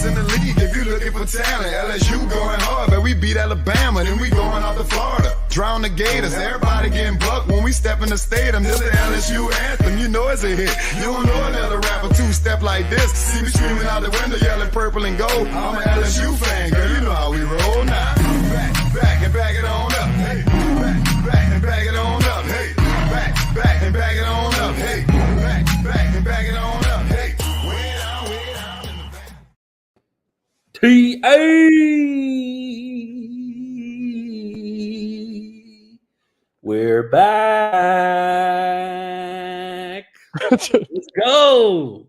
in the league if you looking for talent. LSU going hard, but we beat Alabama, then we going out to Florida. Drown the Gators, everybody getting bucked when we step in the stadium. This the LSU anthem, you know it's a hit. You don't know another rapper two-step like this. See me screaming out the window, yelling purple and gold. I'm an LSU fan, girl, you know how we roll now. Back and back it on up. Hey, back and back it on up. Hey, back and back it on up. Hey, back and back it on up. Hey, way down in the back. TA. We're back. Let's go.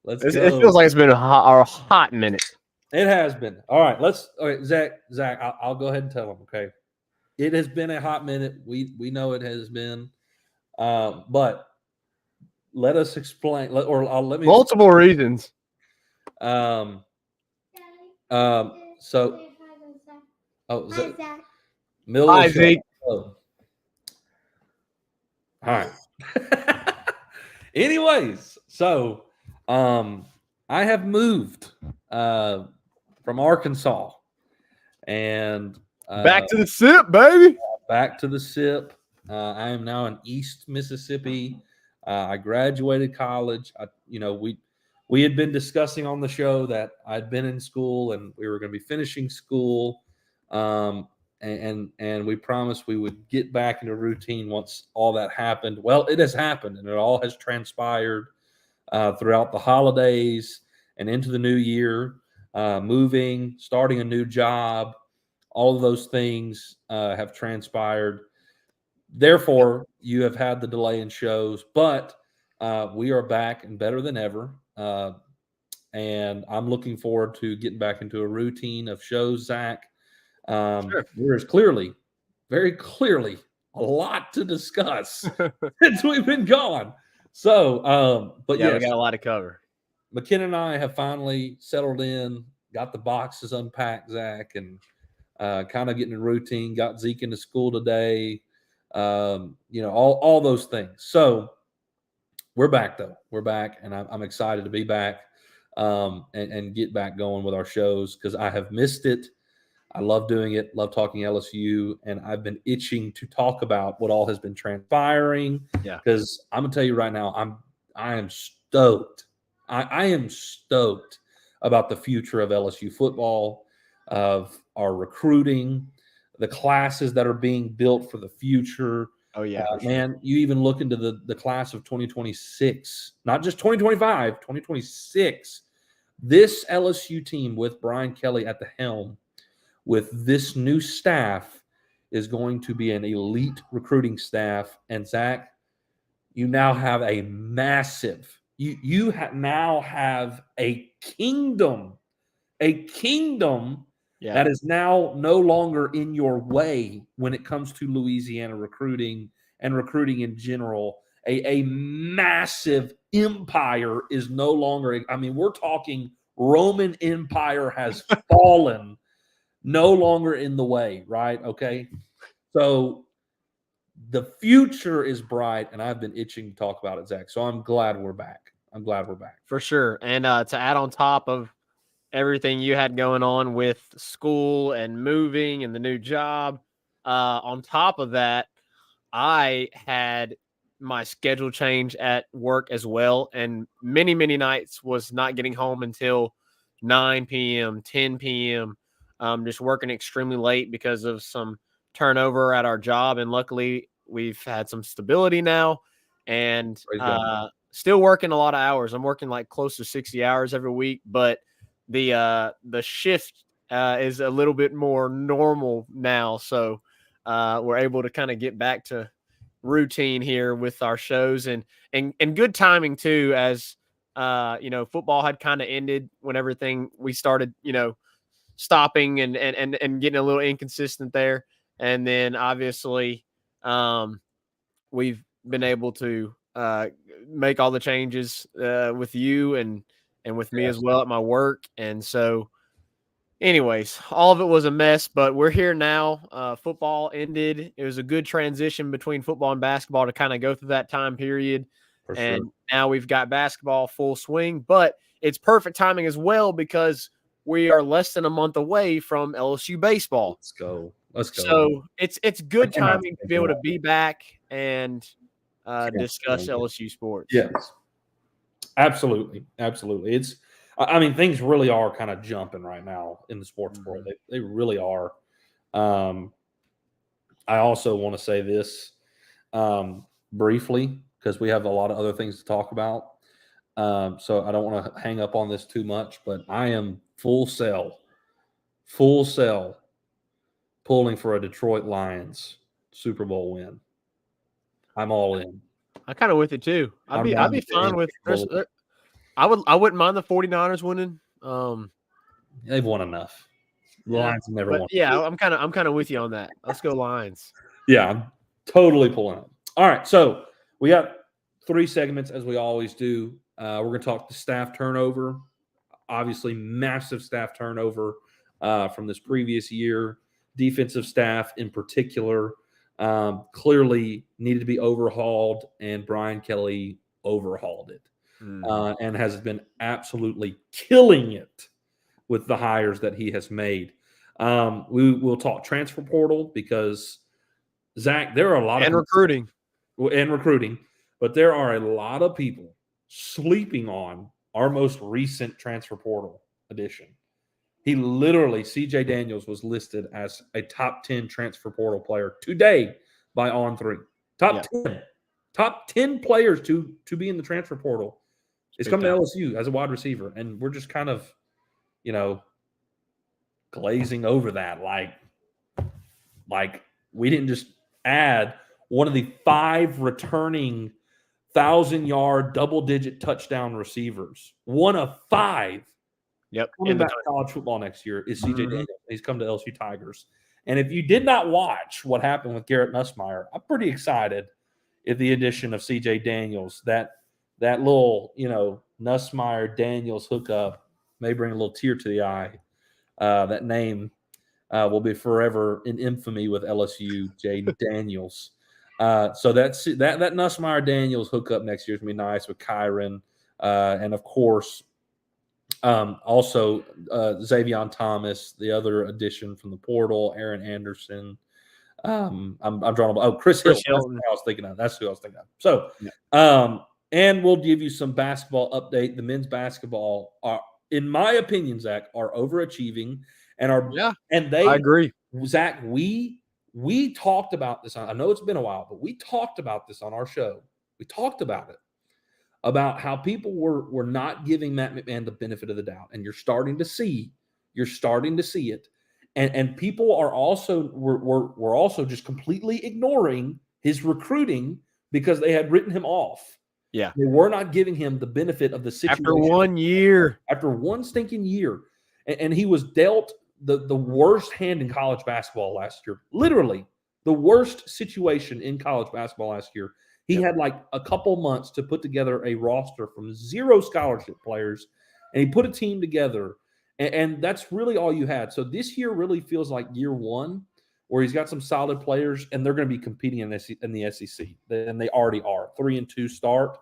Let's go. It feels like it's been a hot minute. It has been. All right, Zach, I'll go ahead and tell them, okay? It has been a hot minute. We know it has been. But let us explain, let me multiple reasons. So Mill. Hi, Zeke. All right. Anyways, so I have moved from Arkansas and back to the SIP, baby. Back to the SIP. I am now in East Mississippi. I graduated college. We had been discussing on the show that I'd been in school and we were going to be finishing school. And we promised we would get back into routine once all that happened. Well, it has happened, and it all has transpired throughout the holidays and into the new year. Moving, starting a new job, all of those things have transpired. Therefore, you have had the delay in shows, but we are back and better than ever. And I'm looking forward to getting back into a routine of shows, Zach. Sure. There's very clearly, a lot to discuss since we've been gone. So, but yeah, yes, we got a lot to cover. McKenna and I have finally settled in, got the boxes unpacked, Zach, and kind of getting in routine, got Zeke into school today, all those things. So we're back, though. We're back, and I'm excited to be back and get back going with our shows because I have missed it. I love doing it, love talking LSU, and I've been itching to talk about what all has been transpiring. Yeah, because I'm gonna tell you right now, I am stoked. I am stoked about the future of LSU football, of our recruiting, the classes that are being built for the future. Oh, yeah. Man, you even look into the class of 2026, not just 2025, 2026. This LSU team with Brian Kelly at the helm, with this new staff, is going to be an elite recruiting staff. And Zach, you now have a massive – you now have a kingdom that is now no longer in your way when it comes to Louisiana recruiting and recruiting in general. A massive empire is no longer – I mean, we're talking Roman Empire has fallen, no longer in the way, right? Okay. So the future is bright, and I've been itching to talk about it, Zach. So I'm glad we're back. For sure. And to add on top of everything you had going on with school and moving and the new job, on top of that, I had my schedule change at work as well. And many, many nights was not getting home until 9 p.m., 10 p.m., just working extremely late because of some turnover at our job. And luckily, we've had some stability now and still working a lot of hours. I'm working like close to 60 hours every week, but the shift is a little bit more normal now. So we're able to kind of get back to routine here with our shows and good timing too, as football had kind of ended when everything we started, stopping and getting a little inconsistent there. And then obviously we've been able to make all the changes with you and with me as well at my work. And so anyways, all of it was a mess, but we're here now. Football ended. It was a good transition between football and basketball to kind of go through that time period. Now we've got basketball full swing, but it's perfect timing as well because we are less than a month away from LSU baseball. Let's go. Let's go. So it's good I cannot timing to think be able of to be back and discuss LSU sports. Yes. Absolutely. Absolutely. I mean, things really are kind of jumping right now in the sports world. They really are. I also want to say this briefly because we have a lot of other things to talk about. So I don't want to hang up on this too much, but I am full sell pulling for a Detroit Lions Super Bowl win. I'm all in. I'm kind of with it too. I'd be fine with. I wouldn't mind the 49ers winning. They've won enough. The Lions have never won. Yeah, I'm kind of with you on that. Let's go Lions. Yeah, I'm totally pulling up. All right, so we got 3 segments as we always do. We're going to talk the staff turnover. Obviously, massive staff turnover from this previous year. Defensive staff in particular clearly needed to be overhauled, and Brian Kelly overhauled it and has been absolutely killing it with the hires that he has made. We will talk transfer portal because, Zach, there are a lot of recruiting. And recruiting, but there are a lot of people sleeping on our most recent transfer portal addition. He literally, CJ Daniels was listed as a top 10 transfer portal player today by On3. Top 10 players to be in the transfer portal. It's coming to LSU as a wide receiver, and we're just kind of, glazing over that. Like we didn't just add one of the 5 returning 1,000-yard double-digit touchdown receivers. One of 5. Yep. Coming back to college football next year is CJ Daniels. He's come to LSU Tigers. And if you did not watch what happened with Garrett Nussmeier, I'm pretty excited at the addition of CJ Daniels. That little, Nussmeier Daniels hookup may bring a little tear to the eye. That name will be forever in infamy with LSU, Jaden Daniels. So that Nussmeier Daniels hookup next year is going to be nice with Kyron. And, of course, also Xavion Thomas, the other addition from the portal, Aaron Anderson. I'm drawing a Chris Hilton. That's who I was thinking of. So, and we'll give you some basketball update. The men's basketball are, in my opinion, Zach, are overachieving and I agree. Zach, we talked about this. I know it's been a while, but we talked about this on our show. We talked about it. About how people were not giving Matt McMahon the benefit of the doubt, and you're starting to see it, and people are also were also just completely ignoring his recruiting because they had written him off. Yeah, they were not giving him the benefit of the situation after one stinking year, and he was dealt the worst hand in college basketball last year, literally the worst situation in college basketball last year. He had like a couple months to put together a roster from 0 scholarship players, and he put a team together, and that's really all you had. So this year really feels like year 1 where he's got some solid players, and they're going to be competing in the SEC, and they already are. 3-2 start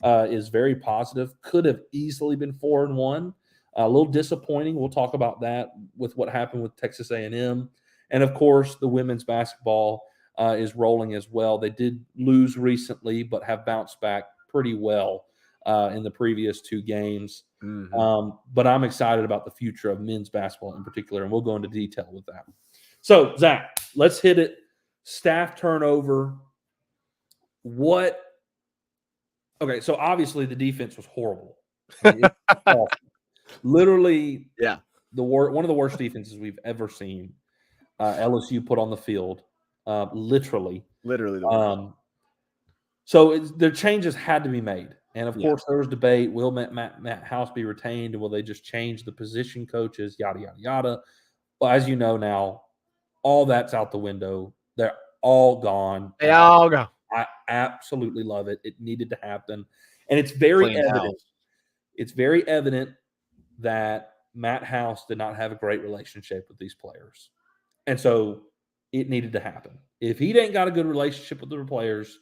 is very positive. Could have easily been 4-1. A little disappointing. We'll talk about that with what happened with Texas A&M. And, of course, the women's basketball is rolling as well. They did lose recently, but have bounced back pretty well in the previous 2 games. But I'm excited about the future of men's basketball in particular, and we'll go into detail with that. So, Zach, let's hit it. Staff turnover. Okay, so obviously the defense was horrible. Awful. Literally, one of the worst defenses we've ever seen LSU put on the field. Literally. So their changes had to be made. And, of course, there was debate. Will Matt House be retained? Will they just change the position coaches? Yada, yada, yada. Well, as you know now, all that's out the window. They're all gone. They all go. I absolutely love it. It needed to happen. And it's very evident. It's very evident that Matt House did not have a great relationship with these players. And so it needed to happen. If he ain't got a good relationship with the players,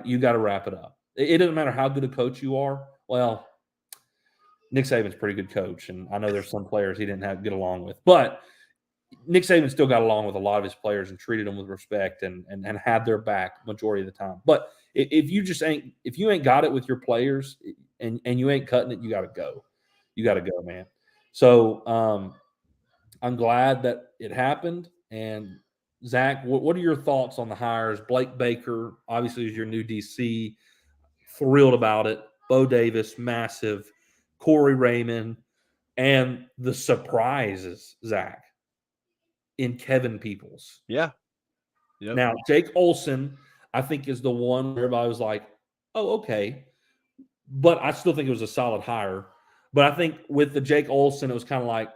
you got to wrap it up. It doesn't matter how good a coach you are. Well, Nick Saban's a pretty good coach, and I know there's some players he didn't get along with, but Nick Saban still got along with a lot of his players and treated them with respect and had their back majority of the time. But if you ain't got it with your players and you ain't cutting it, you got to go. You got to go, man. So I'm glad that it happened. And Zach, what are your thoughts on the hires? Blake Baker, obviously, is your new DC. Thrilled about it. Bo Davis, massive. Corey Raymond, and the surprises, Zach, in Kevin Peoples. Yeah. Yep. Now, Jake Olson, I think, is the one where everybody was like, oh, okay. But I still think it was a solid hire. But I think with the Jake Olson, it was kind of like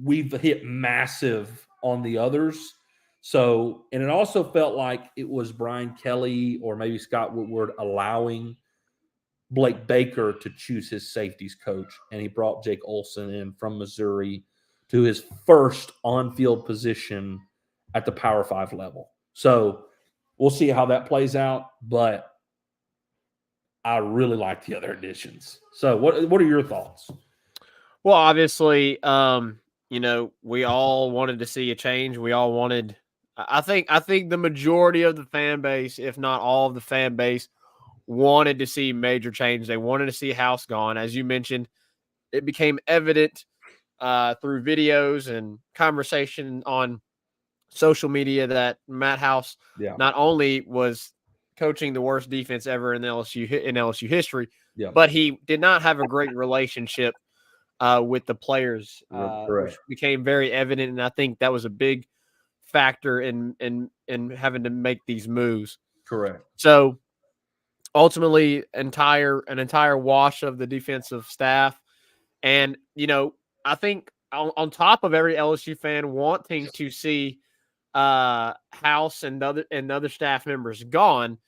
we've hit massive on the others. So, and it also felt like it was Brian Kelly or maybe Scott Woodward allowing Blake Baker to choose his safeties coach, and he brought Jake Olson in from Missouri to his first on-field position at the Power 5 level. So we'll see how that plays out, but I really like the other additions. So what are your thoughts? Well, obviously, we all wanted to see a change. We all wanted – I think the majority of the fan base, if not all of the fan base, wanted to see major change. They wanted to see House gone. As you mentioned, it became evident through videos and conversation on social media that Matt House not only was coaching the worst defense ever in LSU history, but he did not have a great relationship with the players, which became very evident. And I think that was a big factor in having to make these moves. Correct. So ultimately, an entire wash of the defensive staff. And, I think on top of every LSU fan wanting to see House and other staff members gone,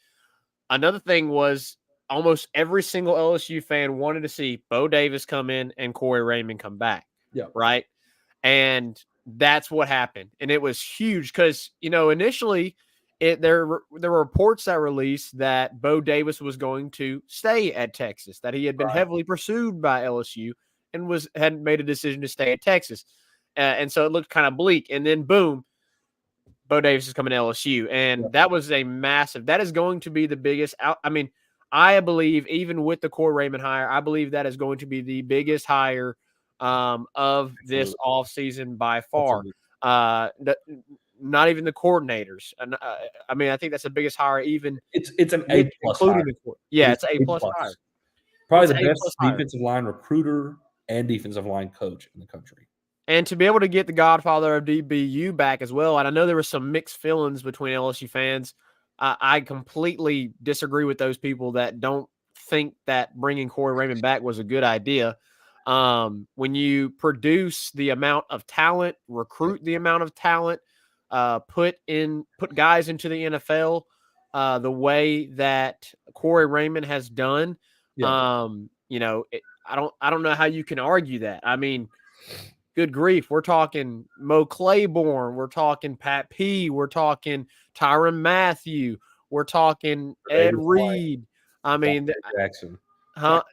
another thing was almost every single LSU fan wanted to see Bo Davis come in and Corey Raymond come back. Yeah. Right. And that's what happened. And it was huge because, initially there were reports that released that Bo Davis was going to stay at Texas, that he had been heavily pursued by LSU and had made a decision to stay at Texas. And so it looked kind of bleak. And then boom, Bo Davis is coming to LSU. And that was that is going to be the biggest I believe even with the Corey Raymond hire, I believe that is going to be the biggest hire of this offseason by far. Not even the coordinators. And I think that's the biggest hire. Even it's an A+, including the it's an A+ hire. Probably the best defensive line recruiter and defensive line coach in the country. And to be able to get the godfather of DBU back as well. And I know there were some mixed feelings between LSU fans. I completely disagree with those people that don't think that bringing Corey Raymond back was a good idea. When you produce the amount of talent, recruit the amount of talent, put guys into the NFL the way that Corey Raymond has done, I don't know how you can argue that. I mean, good grief, we're talking Mo Claiborne, we're talking Pat P, we're talking Tyrann Mathieu, we're talking Ed Reed. I mean, Jackson.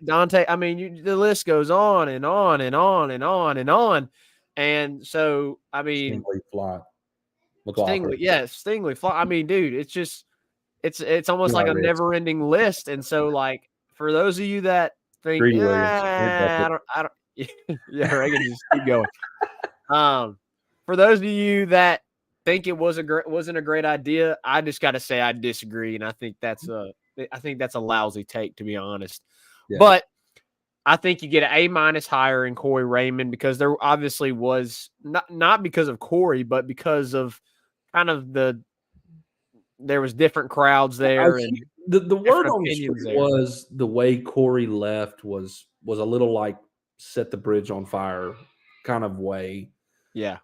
Dante. I mean, the list goes on and on and on and on and on. And so, I mean, Stingley Fly. I mean, dude, it's just, it's almost like a never-ending list. And so, like, for those of you that think, I don't, Reagan, just keep going. For those of you that think it wasn't a great idea, I just got to say I disagree, and I think that's a lousy take, to be honest. Yeah. But I think you get an A- hire in Corey Raymond because there obviously was not because of Corey, but because of kind of there was different crowds there. And the word on the street was the way Corey left was a little like set the bridge on fire kind of way. Yeah.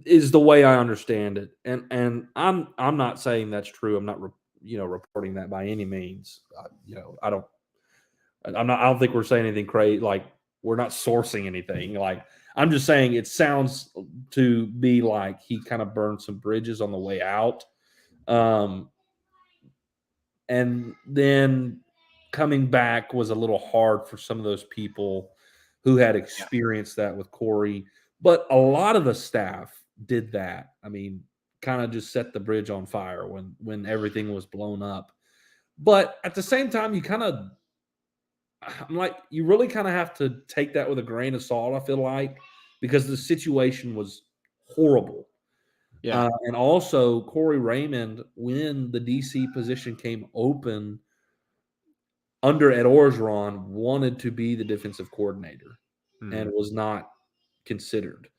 Is the way I understand it. And I'm not saying that's true. I'm not reporting that by any means. I don't think we're saying anything crazy. Like, we're not sourcing anything. Like, I'm just saying it sounds to be like he kind of burned some bridges on the way out. And then coming back was a little hard for some of those people who had experienced that with Corey. But a lot of the staff did that. I mean, kind of just set the bridge on fire when everything was blown up. But at the same time, I'm like, you really kind of have to take that with a grain of salt, I feel like, because the situation was horrible. Yeah. And also, Corey Raymond, when the DC position came open under Ed Orgeron, wanted to be the defensive coordinator and was not considered.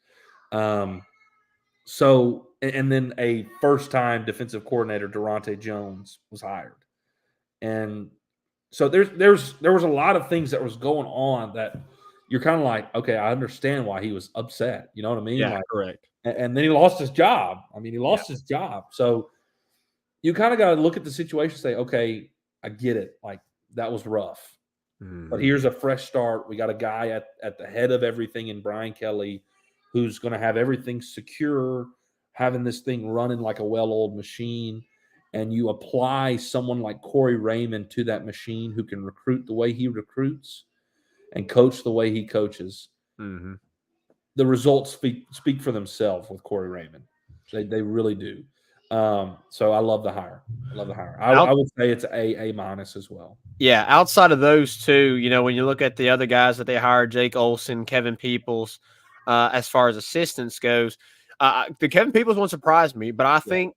So, and then a first-time defensive coordinator, Durante Jones, was hired. And so there was a lot of things that was going on that you're kind of like, okay, I understand why he was upset. You know what I mean? Yeah, like, correct. And then he lost his job. I mean, he lost his job. So you kind of got to look at the situation and say, okay, I get it. Like, that was rough. But here's a fresh start. We got a guy at the head of everything in Brian Kelly who's going to have everything secure, having this thing running like a well-oiled machine. And you apply someone like Corey Raymond to that machine who can recruit the way he recruits and coach the way he coaches. The results speak for themselves with Corey Raymond. They really do. So I love the hire. I would say it's A minus as well. Yeah, outside of those two, you know, when you look at the other guys that they hired, Jake Olson, Kevin Peoples, as far as assistants goes, the Kevin Peoples one surprised me, but I think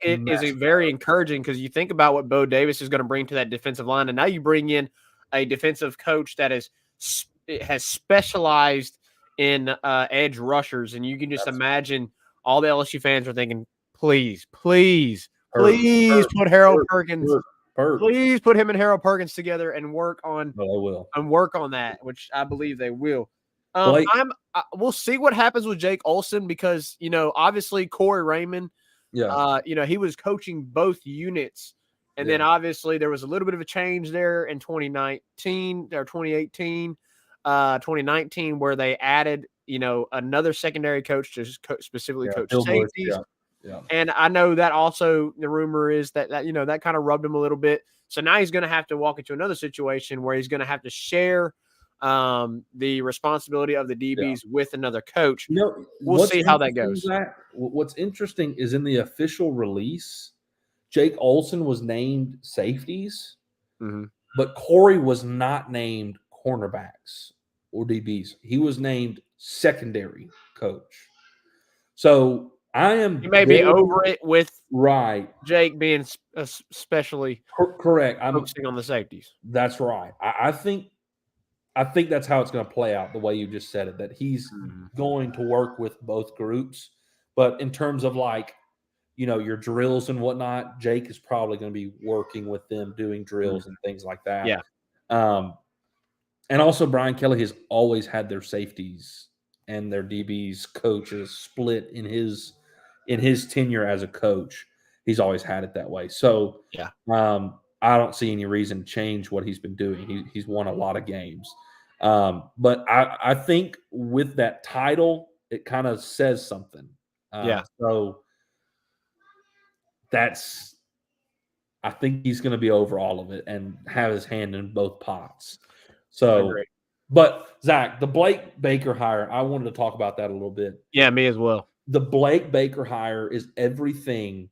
it is a very encouraging because you think about what Bo Davis is going to bring to that defensive line, and now you bring in a defensive coach that has specialized in edge rushers, and you can just imagine all the LSU fans are thinking, please put Harold Perkins. Please put him and Harold Perkins together and work on that, which I believe they will. We'll see what happens with Jake Olson because, you know, obviously Corey Raymond, you know, he was coaching both units. And then obviously there was a little bit of a change there in 2019 or 2018, 2019, where they added, you know, another secondary coach to specifically coach safeties. Yeah. And I know that also the rumor is that you know, that kind of rubbed him a little bit. So now he's going to have to walk into another situation where he's going to have to share the responsibility of the DBs with another coach. You know, we'll see how that goes. What's interesting is in the official release, Jake Olson was named safeties, but Corey was not named cornerbacks or DBs. He was named secondary coach. So you may be over it with Jake being especially correct. I'm focusing on the safeties. That's right. I think that's how it's going to play out, the way you just said it, that he's going to work with both groups. But in terms of, like, you know, your drills and whatnot, Jake is probably going to be working with them, doing drills and things like that. Yeah. And also Brian Kelly has always had their safeties and their DBs coaches split in his tenure as a coach. He's always had it that way. So I don't see any reason to change what he's been doing. He's won a lot of games. But I think with that title, it kind of says something. So I think he's going to be over all of it and have his hand in both pots. So, but Zach, the Blake Baker hire, I wanted to talk about that a little bit. Yeah, me as well. The Blake Baker hire is everything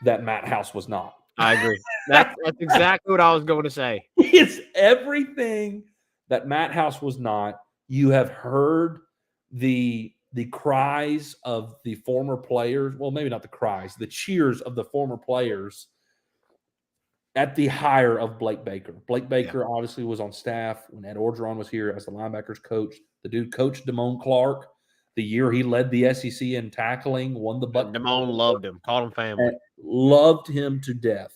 that Matt House was not. I agree. That's exactly what I was going to say. It's everything that Matt House was not. You have heard the cries of the former players. Well, maybe not the cries, the cheers of the former players at the hire of Blake Baker. Blake Baker obviously was on staff when Ed Orgeron was here as the linebackers coach. The dude coached Damone Clark the year he led the SEC in tackling, won the Buck. Damone loved him, called him family. Loved him to death.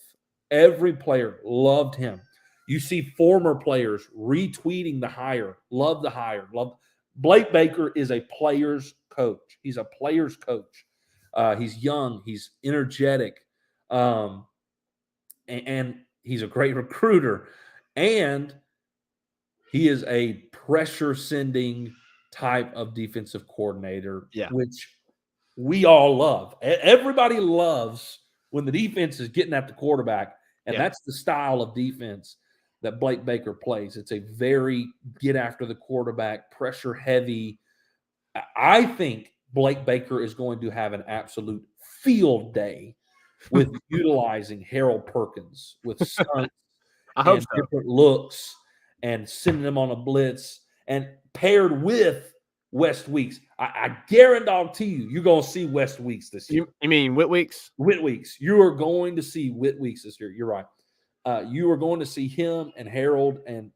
Every player loved him. You see former players retweeting the hire, love the hire. Blake Baker is a player's coach. He's a player's coach. He's young. He's energetic. And he's a great recruiter. And he is a pressure-sending type of defensive coordinator, which we all love. Everybody loves when the defense is getting at the quarterback And Yeah. that's the style of defense that Blake Baker plays. It's a very get after the quarterback, pressure heavy. I think Blake Baker is going to have an absolute field day with utilizing Harold Perkins with stunts I hope and so. different looks and sending them on a blitz and paired with West Weeks. I guarantee you're going to see West Weeks this year. You mean Whit Weeks? Whit Weeks. You are going to see Whit Weeks this year. You're right. You are going to see him and Harold and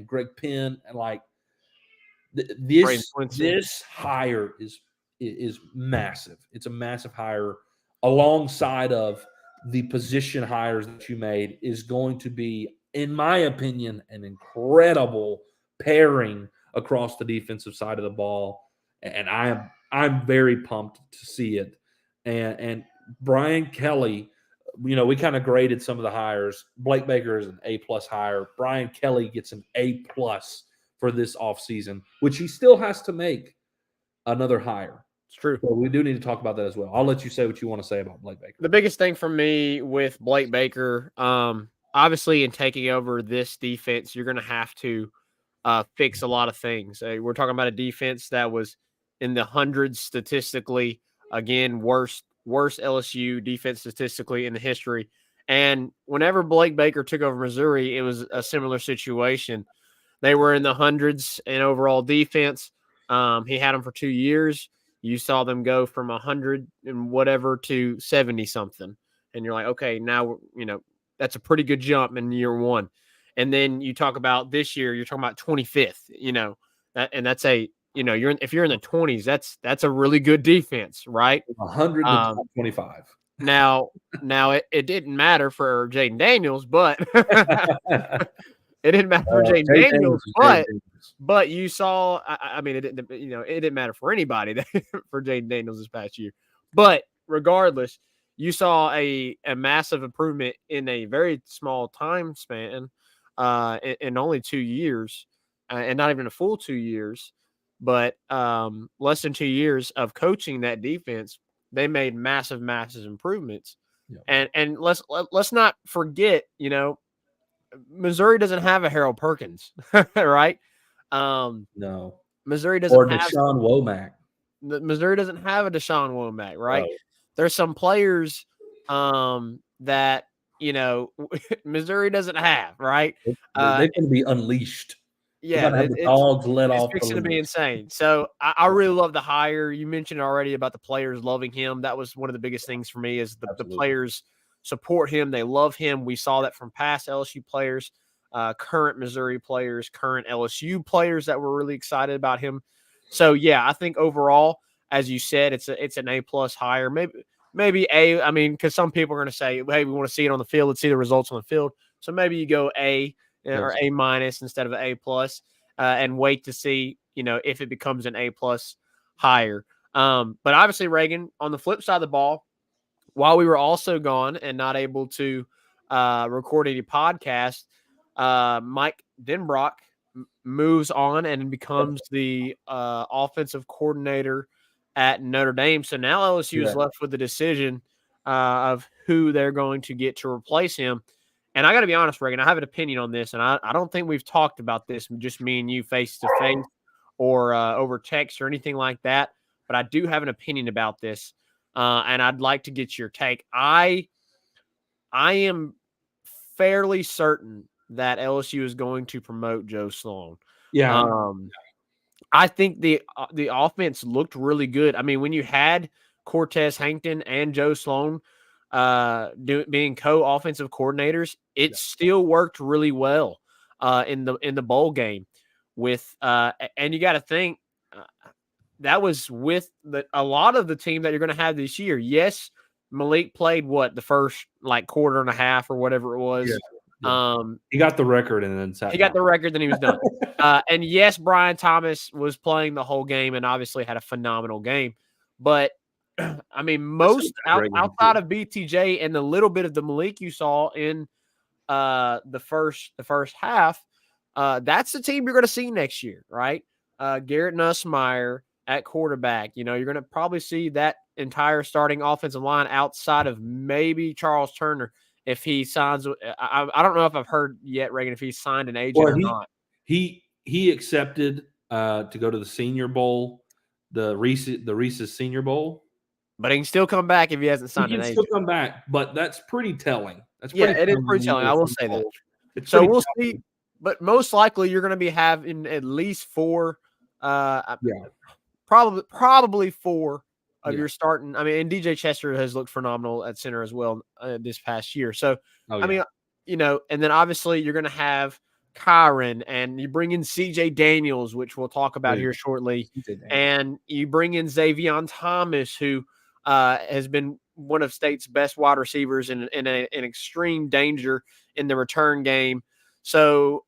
Greg Penn and like this hire is massive. It's a massive hire alongside of the position hires that you made is going to be, in my opinion, an incredible pairing across the defensive side of the ball. And I'm very pumped to see it. And Brian Kelly, we kind of graded some of the hires. Blake Baker is an A+ hire. Brian Kelly gets an A+ for this offseason, which he still has to make another hire. It's true. So we do need to talk about that as well. I'll let you say what you want to say about Blake Baker. The biggest thing for me with Blake Baker, obviously in taking over this defense, you're going to have to fix a lot of things. We're talking about a defense that was in the hundreds statistically. Again, worst LSU defense statistically in the history. And whenever Blake Baker took over Missouri, it was a similar situation. They were in the hundreds in overall defense. He had them for 2 years. You saw them go from 100 and whatever to 70 something. And you're like, okay, now, that's a pretty good jump in year one. And then you talk about this year, you're talking about 25th, and that's if you're in the 20s, that's a really good defense, right? 125. Now it didn't matter for Jaden Daniels, but it didn't matter for Jaden Daniels, but you saw, it didn't matter for anybody for Jaden Daniels this past year. But regardless, you saw a massive improvement in a very small time span, in only 2 years, and not even a full 2 years, but less than 2 years of coaching that defense. They made massive improvements. Yeah. And let's not forget, Missouri doesn't have a Harold Perkins, right? No. Missouri doesn't or have Deshaun Womack. Missouri doesn't have a Deshaun Womack, right? No. There's some players that Missouri doesn't have, right? They're going to be unleashed. Yeah, the dogs let off. It's fixing to be insane. So I really love the hire. You mentioned already about the players loving him. That was one of the biggest things for me is the players support him. They love him. We saw that from past LSU players, current Missouri players, current LSU players that were really excited about him. So yeah, I think overall, as you said, it's an A+ hire. Maybe A. I mean, because some people are going to say, hey, we want to see it on the field. Let's see the results on the field. So maybe you go A. Or A- instead of an A+, and wait to see, if it becomes an A+ higher. But obviously, Reagan, on the flip side of the ball, while we were also gone and not able to record any podcast, Mike Denbrock moves on and becomes the offensive coordinator at Notre Dame. So now LSU is left with the decision of who they're going to get to replace him. And I got to be honest, Reagan, I have an opinion on this, and I don't think we've talked about this, just me and you face-to-face or over text or anything like that, but I do have an opinion about this, and I'd like to get your take. I am fairly certain that LSU is going to promote Joe Sloan. Yeah. I think the offense looked really good. I mean, when you had Cortez Hankton and Joe Sloan being co-offensive coordinators, it still worked really well in the bowl game with and you got to think that was with a lot of the team that you're going to have this year. Yes, Malik played the first quarter and a half or whatever it was. Yeah. He got the record and then sat got the record, then he was done. And yes, Brian Thomas was playing the whole game and obviously had a phenomenal game, but I mean, most outside of BTJ and the little bit of the Malik you saw in the first half, that's the team you're going to see next year, right? Garrett Nussmeier at quarterback. You're going to probably see that entire starting offensive line outside of maybe Charles Turner if he signs. I don't know if I've heard yet, Reagan, if he's signed an agent or not. He accepted to go to the Senior Bowl, the Reese's Senior Bowl. But he can still come back if he hasn't signed an agent. He can still come back, but that's pretty telling. It is pretty telling. I will say that. So we'll see. But most likely, you're going to be having at least 4, probably 4 of your starting. I mean, and DJ Chester has looked phenomenal at center as well this past year. So, I mean, and then obviously you're going to have Kyron, and you bring in CJ Daniels, which we'll talk about here shortly, and you bring in Xavier Thomas, who has been one of State's best wide receivers in extreme danger in the return game. So,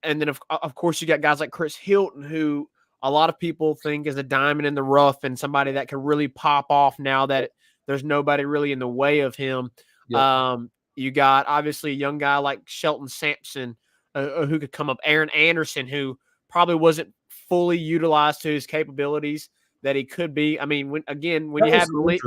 and then of course you got guys like Chris Hilton, who a lot of people think is a diamond in the rough and somebody that can really pop off now that there's nobody really in the way of him. Yep. You got obviously a young guy like Shelton Sampson, who could come up. Aaron Anderson, who probably wasn't fully utilized to his capabilities that he could be. I mean, when you had Malik,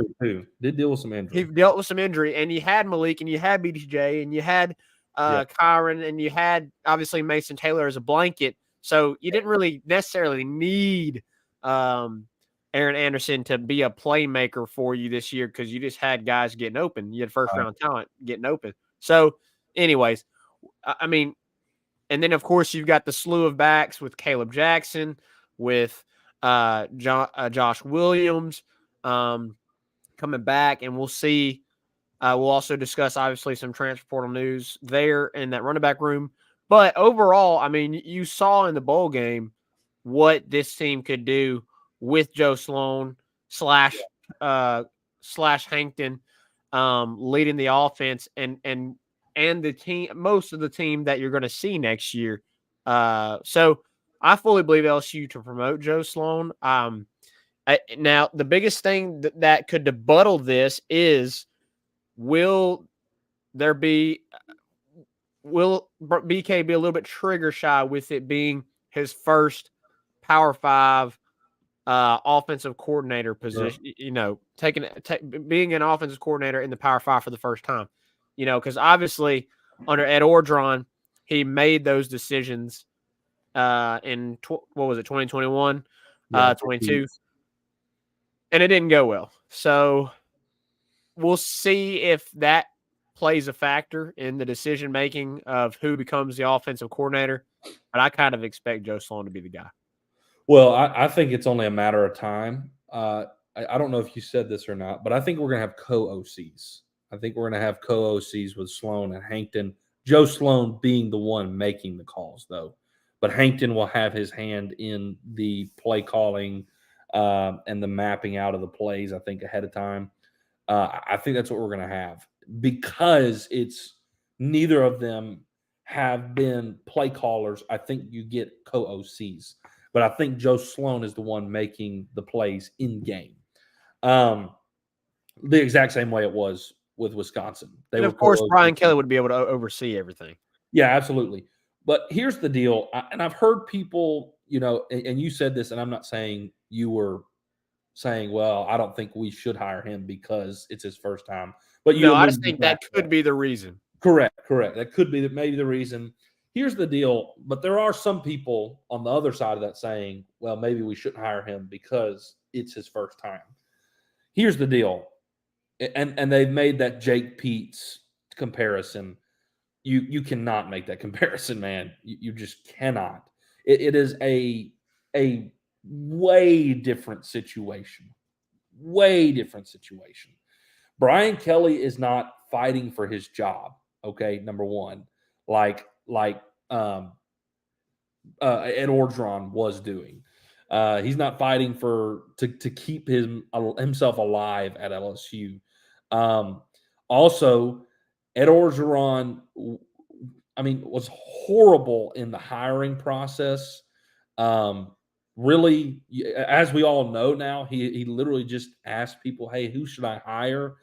did deal with some injury. He dealt with some injury, and you had Malik, and you had BTJ, and you had Kyron, and you had obviously Mason Taylor as a blanket. So you didn't really necessarily need Aaron Anderson to be a playmaker for you this year because you just had guys getting open. You had first-round talent getting open. So, anyways, I mean, and then, of course, you've got the slew of backs with Caleb Jackson, with Josh Williams coming back, and we'll see. We'll also discuss, obviously, some transfer portal news there in that running back room. But overall, I mean, you saw in the bowl game what this team could do with Joe Sloan slash Hankton leading the offense and the team, most of the team that you're going to see next year. So I fully believe LSU to promote Joe Sloan. Now, the biggest thing that could debuttal this is, will BK be a little bit trigger shy with it being his first Power 5 offensive coordinator position? Sure. You know, being an offensive coordinator in the Power 5 for the first time. You know, because obviously under Ed Orgeron, he made those decisions in 2021, 22, and it didn't go well. So we'll see if that plays a factor in the decision making of who becomes the offensive coordinator. But I kind of expect Joe Sloan to be the guy. Well, I think it's only a matter of time. I don't know if you said this or not, but I think we're going to have co-OCs. I think we're going to have co-OCs with Sloan and Hankton. Joe Sloan being the one making the calls, though. But Hankton will have his hand in the play calling and the mapping out of the plays, I think, ahead of time. I think that's what we're going to have because it's neither of them have been play callers. I think you get co-OCs. But I think Joe Sloan is the one making the plays in game. The exact same way it was with Wisconsin. And of course, Brian Kelly would be able to oversee everything. Yeah, absolutely. But here's the deal, and I've heard people, you know, and you said this, and I'm not saying you were saying, well, I don't think we should hire him because it's his first time. But I just think that could be the reason. Correct. That could be maybe the reason. Here's the deal, but there are some people on the other side of that saying, well, maybe we shouldn't hire him because it's his first time. Here's the deal. And they've made that Jake Peets comparison. You cannot make that comparison, man. You just cannot. It is a way different situation. Way different situation. Brian Kelly is not fighting for his job, okay, number one, like Ed Orgeron was doing. He's not fighting to keep himself alive at LSU. Also, Ed Orgeron, I mean, was horrible in the hiring process. Really, as we all know now, he literally just asked people, hey, who should I hire?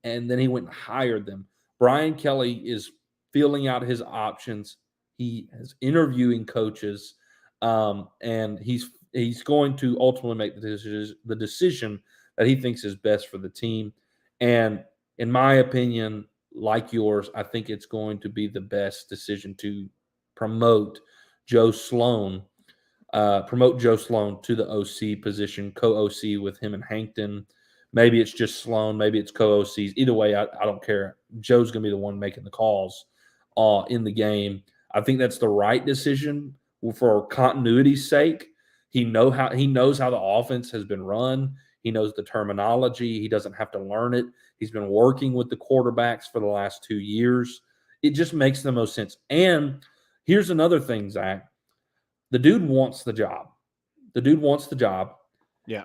And then he went and hired them. Brian Kelly is feeling out his options. He is interviewing coaches, and he's going to ultimately make the decision that he thinks is best for the team. And in my opinion, like yours, I think it's going to be the best decision to promote Joe Sloan to the OC position, co-OC with him and Hankton. Maybe it's just Sloan, maybe it's co-OCs. Either way, I don't care. Joe's going to be the one making the calls in the game. I think that's the right decision for continuity's sake. He knows how the offense has been run. He knows the terminology. He doesn't have to learn it. He's been working with the quarterbacks for the last 2 years. It just makes the most sense. And here's another thing, Zach. The dude wants the job. Yeah.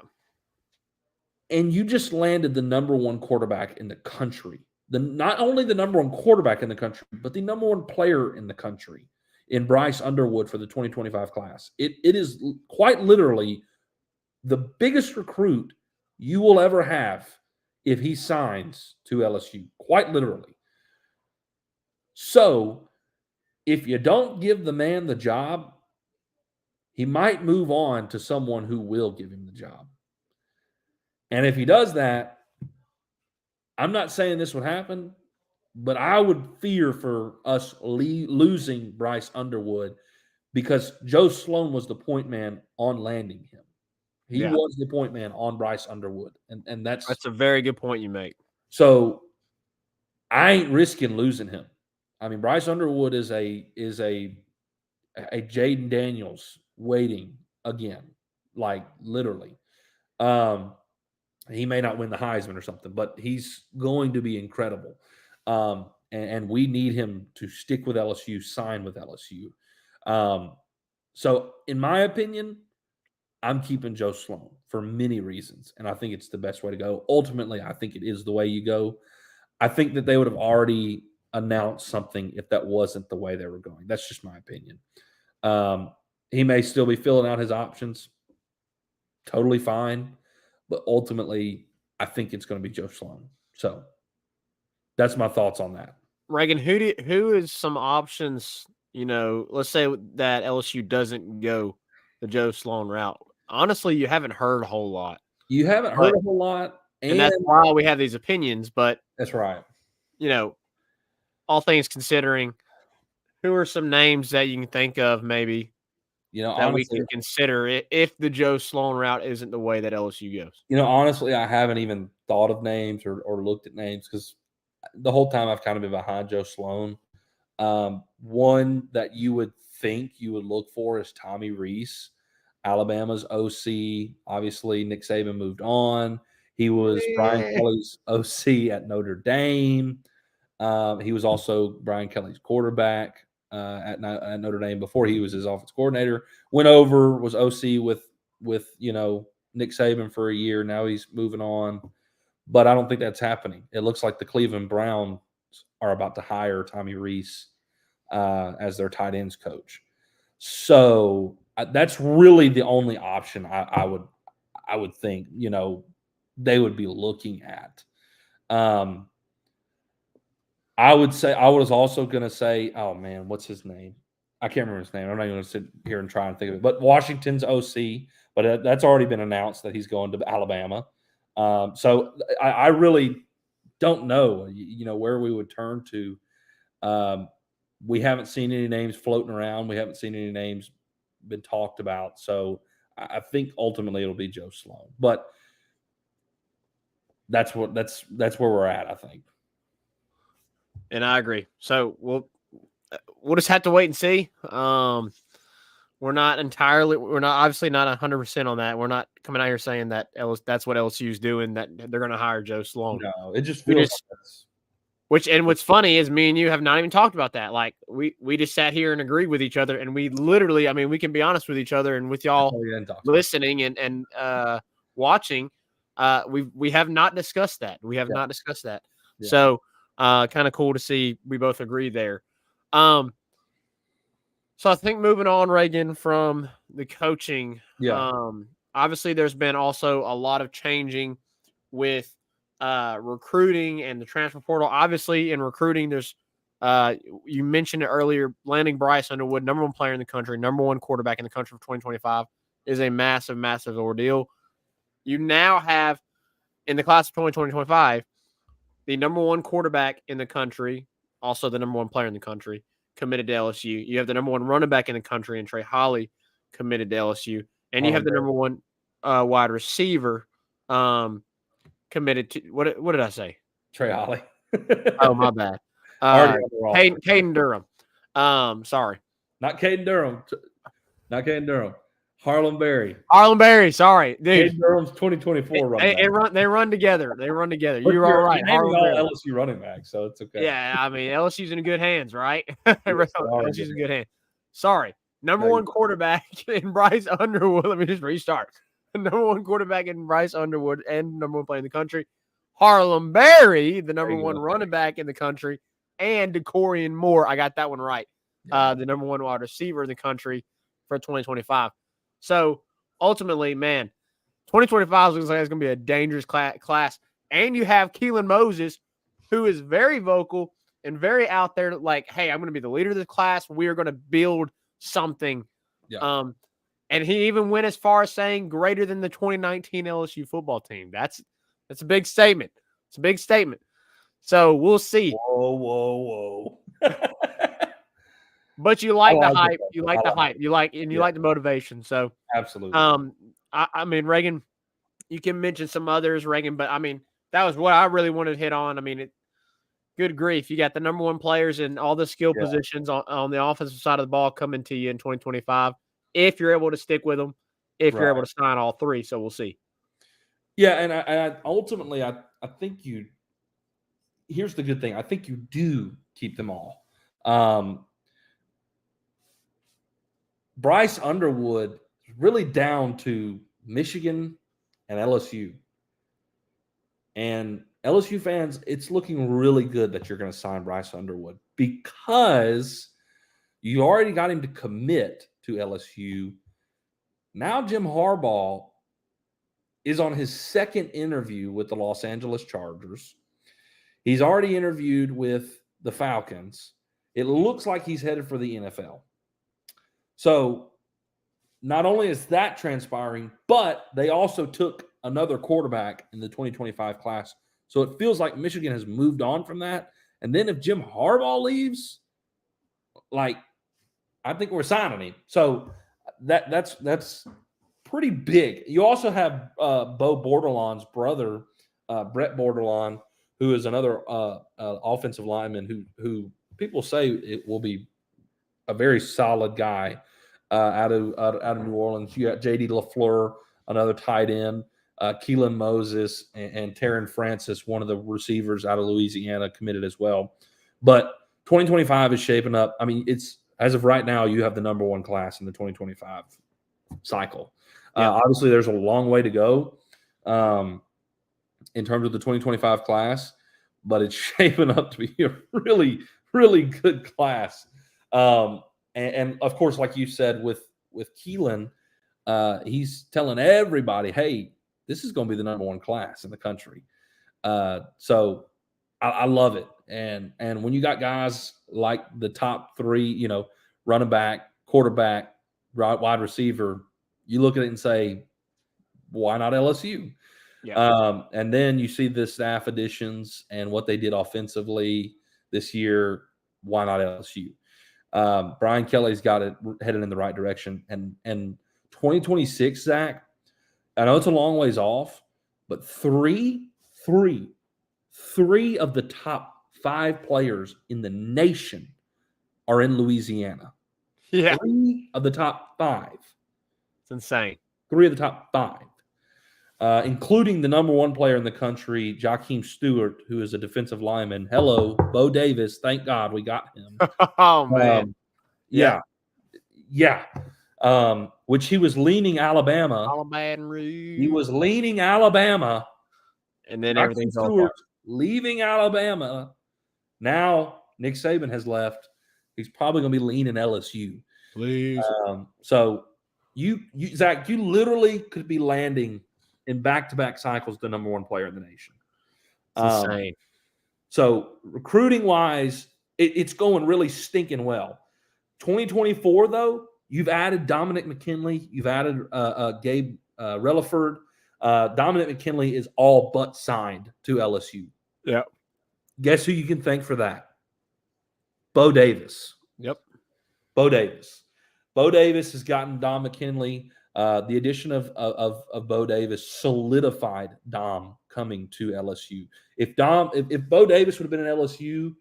And you just landed the number one quarterback in the country. Not only the number one quarterback in the country, but the number one player in the country in Bryce Underwood for the 2025 class. It is quite literally the biggest recruit you will ever have if he signs to LSU, quite literally. So if you don't give the man the job, he might move on to someone who will give him the job. And if he does that, I'm not saying this would happen, but I would fear for us losing Bryce Underwood because Joe Sloan was the point man on landing him. He was the point man on Bryce Underwood. And that's a very good point you make. So I ain't risking losing him. I mean, Bryce Underwood is a Jaden Daniels waiting again, like literally. He may not win the Heisman or something, but he's going to be incredible. And we need him to stick with LSU, sign with LSU. So in my opinion, I'm keeping Joe Sloan for many reasons, and I think it's the best way to go. Ultimately, I think it is the way you go. I think that they would have already announced something if that wasn't the way they were going. That's just my opinion. He may still be filling out his options. Totally fine. But ultimately, I think it's going to be Joe Sloan. So that's my thoughts on that. Reagan, who is some options, let's say that LSU doesn't go the Joe Sloan route. Honestly, you haven't heard a whole lot. You haven't heard a whole lot. And that's why we have these opinions. But that's right. All things considering, who are some names that you can think of maybe that honestly, we can consider if the Joe Sloan route isn't the way that LSU goes? Honestly, I haven't even thought of names or looked at names because the whole time I've kind of been behind Joe Sloan. One that you would think you would look for is Tommy Rees, Alabama's OC. Obviously, Nick Saban moved on. He was Brian Kelly's OC at Notre Dame. He was also Brian Kelly's quarterback at Notre Dame before he was his offense coordinator. Went over, was OC with Nick Saban for a year. Now he's moving on. But I don't think that's happening. It looks like the Cleveland Browns are about to hire Tommy Rees as their tight ends coach. So that's really the only option I would think they would be looking at. I was also going to say, oh man, what's his name? I can't remember his name. I'm not going to sit here and try and think of it. But Washington's OC, but that's already been announced that he's going to Alabama. So I really don't know, where we would turn to. We haven't seen any names floating around. We haven't seen any names been talked about. So I think ultimately it'll be Joe Sloan. But that's where we're at, I think. And I agree. So we'll just have to wait and see. We're obviously not 100% on that. We're not coming out here saying that that's what LSU's doing, that they're going to hire Joe Sloan. No, it just feels what's funny is me and you have not even talked about that. Like we just sat here and agreed with each other, and we literally, we can be honest with each other and with y'all listening and watching. We have not discussed that. We have not discussed that. Yeah. So kind of cool to see we both agree there. So I think moving on, Reagan, from the coaching, obviously there's been also a lot of changing with recruiting and the transfer portal. Obviously in recruiting, there's you mentioned it earlier, landing Bryce Underwood, number one player in the country, number one quarterback in the country for 2025 is a massive, massive ordeal. You now have, in the class of 2025, the number one quarterback in the country, also the number one player in the country, committed to LSU. You have the number one running back in the country, and Trey Holly committed to LSU. And you have the number one wide receiver committed to what did I say? Trey Holly. Oh, my bad. Caden Durham. Sorry. Not Caden Durham. Not Caden Durham. Harlem Berry. Harlem Berry. Sorry, dude. Caden Durham's 2024 running back. They run together. They run together. But You're all right. You're all LSU running back, so it's okay. Yeah, I mean LSU's in good hands, right? LSU's in good hands. Sorry, number one quarterback in Bryce Underwood. Let me just restart. Number one quarterback in Bryce Underwood and number one player in the country. Harlem Berry, the number one running back in the country, and DeCorian Moore. I got that one right. The number one wide receiver in the country for 2025. So ultimately, man, 2025 looks like it's going to be a dangerous class. And you have Keelan Moses, who is very vocal and very out there like, hey, I'm going to be the leader of the class. We are going to build something. Yeah. And he even went as far as saying greater than the 2019 LSU football team. That's a big statement. It's a big statement. So we'll see. Whoa. But you like the hype. You like the hype. You like the motivation. So absolutely. I mean, Reagan, you can mention some others, Reagan, but I mean, that was what I really wanted to hit on. I mean, good grief. You got the number one players in all the skill positions on the offensive side of the ball coming to you in 2025. If you're able to stick with them, if you're able to sign all three. So we'll see. Yeah. And I ultimately, I think here's the good thing. I think you do keep them all. Bryce Underwood is really down to Michigan and LSU. And LSU fans, it's looking really good that you're going to sign Bryce Underwood because you already got him to commit to LSU. Now Jim Harbaugh is on his second interview with the Los Angeles Chargers. He's already interviewed with the Falcons. It looks like he's headed for the NFL. So not only is that transpiring, but they also took another quarterback in the 2025 class. So it feels like Michigan has moved on from that. And then if Jim Harbaugh leaves, like, I think we're signing him. So that's pretty big. You also have Bo Bordelon's brother, Brett Bordelon, who is another offensive lineman who people say it will be a very solid guy out of New Orleans. You got J.D. LaFleur, another tight end, Keelan Moses, and Taryn Francis, one of the receivers out of Louisiana, committed as well. But 2025 is shaping up. I mean, it's as of right now, you have the number one class in the 2025 cycle. Obviously, there's a long way to go in terms of the 2025 class, but it's shaping up to be a really, really good class. And of course, like you said, with Keelan, he's telling everybody, hey, this is going to be the number one class in the country. So I love it. And when you got guys like the top three, running back, quarterback, wide receiver, you look at it and say, why not LSU? Yeah. And then you see the staff additions and what they did offensively this year. Why not LSU? Brian Kelly's got it headed in the right direction. And 2026, Zach, I know it's a long ways off, but three of the top 5 players in the nation are in Louisiana. Yeah. 3 of the top 5. It's insane. 3 of the top 5, including the number one player in the country, Jakeem Stewart, who is a defensive lineman. Hello, Bo Davis. Thank God we got him. Oh, man. Yeah. Which he was leaning Alabama. He was leaning Alabama. And then everything's Stewart leaving Alabama. Now Nick Saban has left. He's probably going to be leaning LSU. Please. So you Zach, you literally could be landing in back-to-back cycles the number one player in the nation. Insane. So recruiting-wise, it's going really stinking well. 2024, though, you've added Dominic McKinley. You've added Gabe Relaford. Dominic McKinley is all but signed to LSU. Yeah. Guess who you can thank for that? Bo Davis. Yep. Bo Davis. Bo Davis has gotten Dom McKinley. The addition of Bo Davis solidified Dom coming to LSU. If Bo Davis would have been at LSU,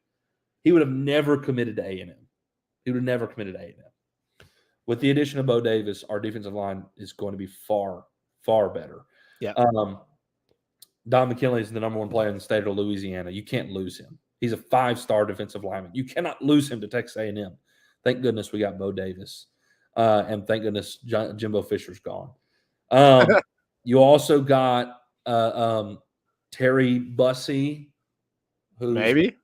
he would have never committed to A&M. He would have never committed to A&M. With the addition of Bo Davis, our defensive line is going to be far, far better. Yeah. Dom McKinley is the number one player in the state of Louisiana. You can't lose him. He's a 5-star defensive lineman. You cannot lose him to Texas A&M. Thank goodness we got Bo Davis. And thank goodness Jimbo Fisher's gone. You also got Terry Bussey, who Maybe.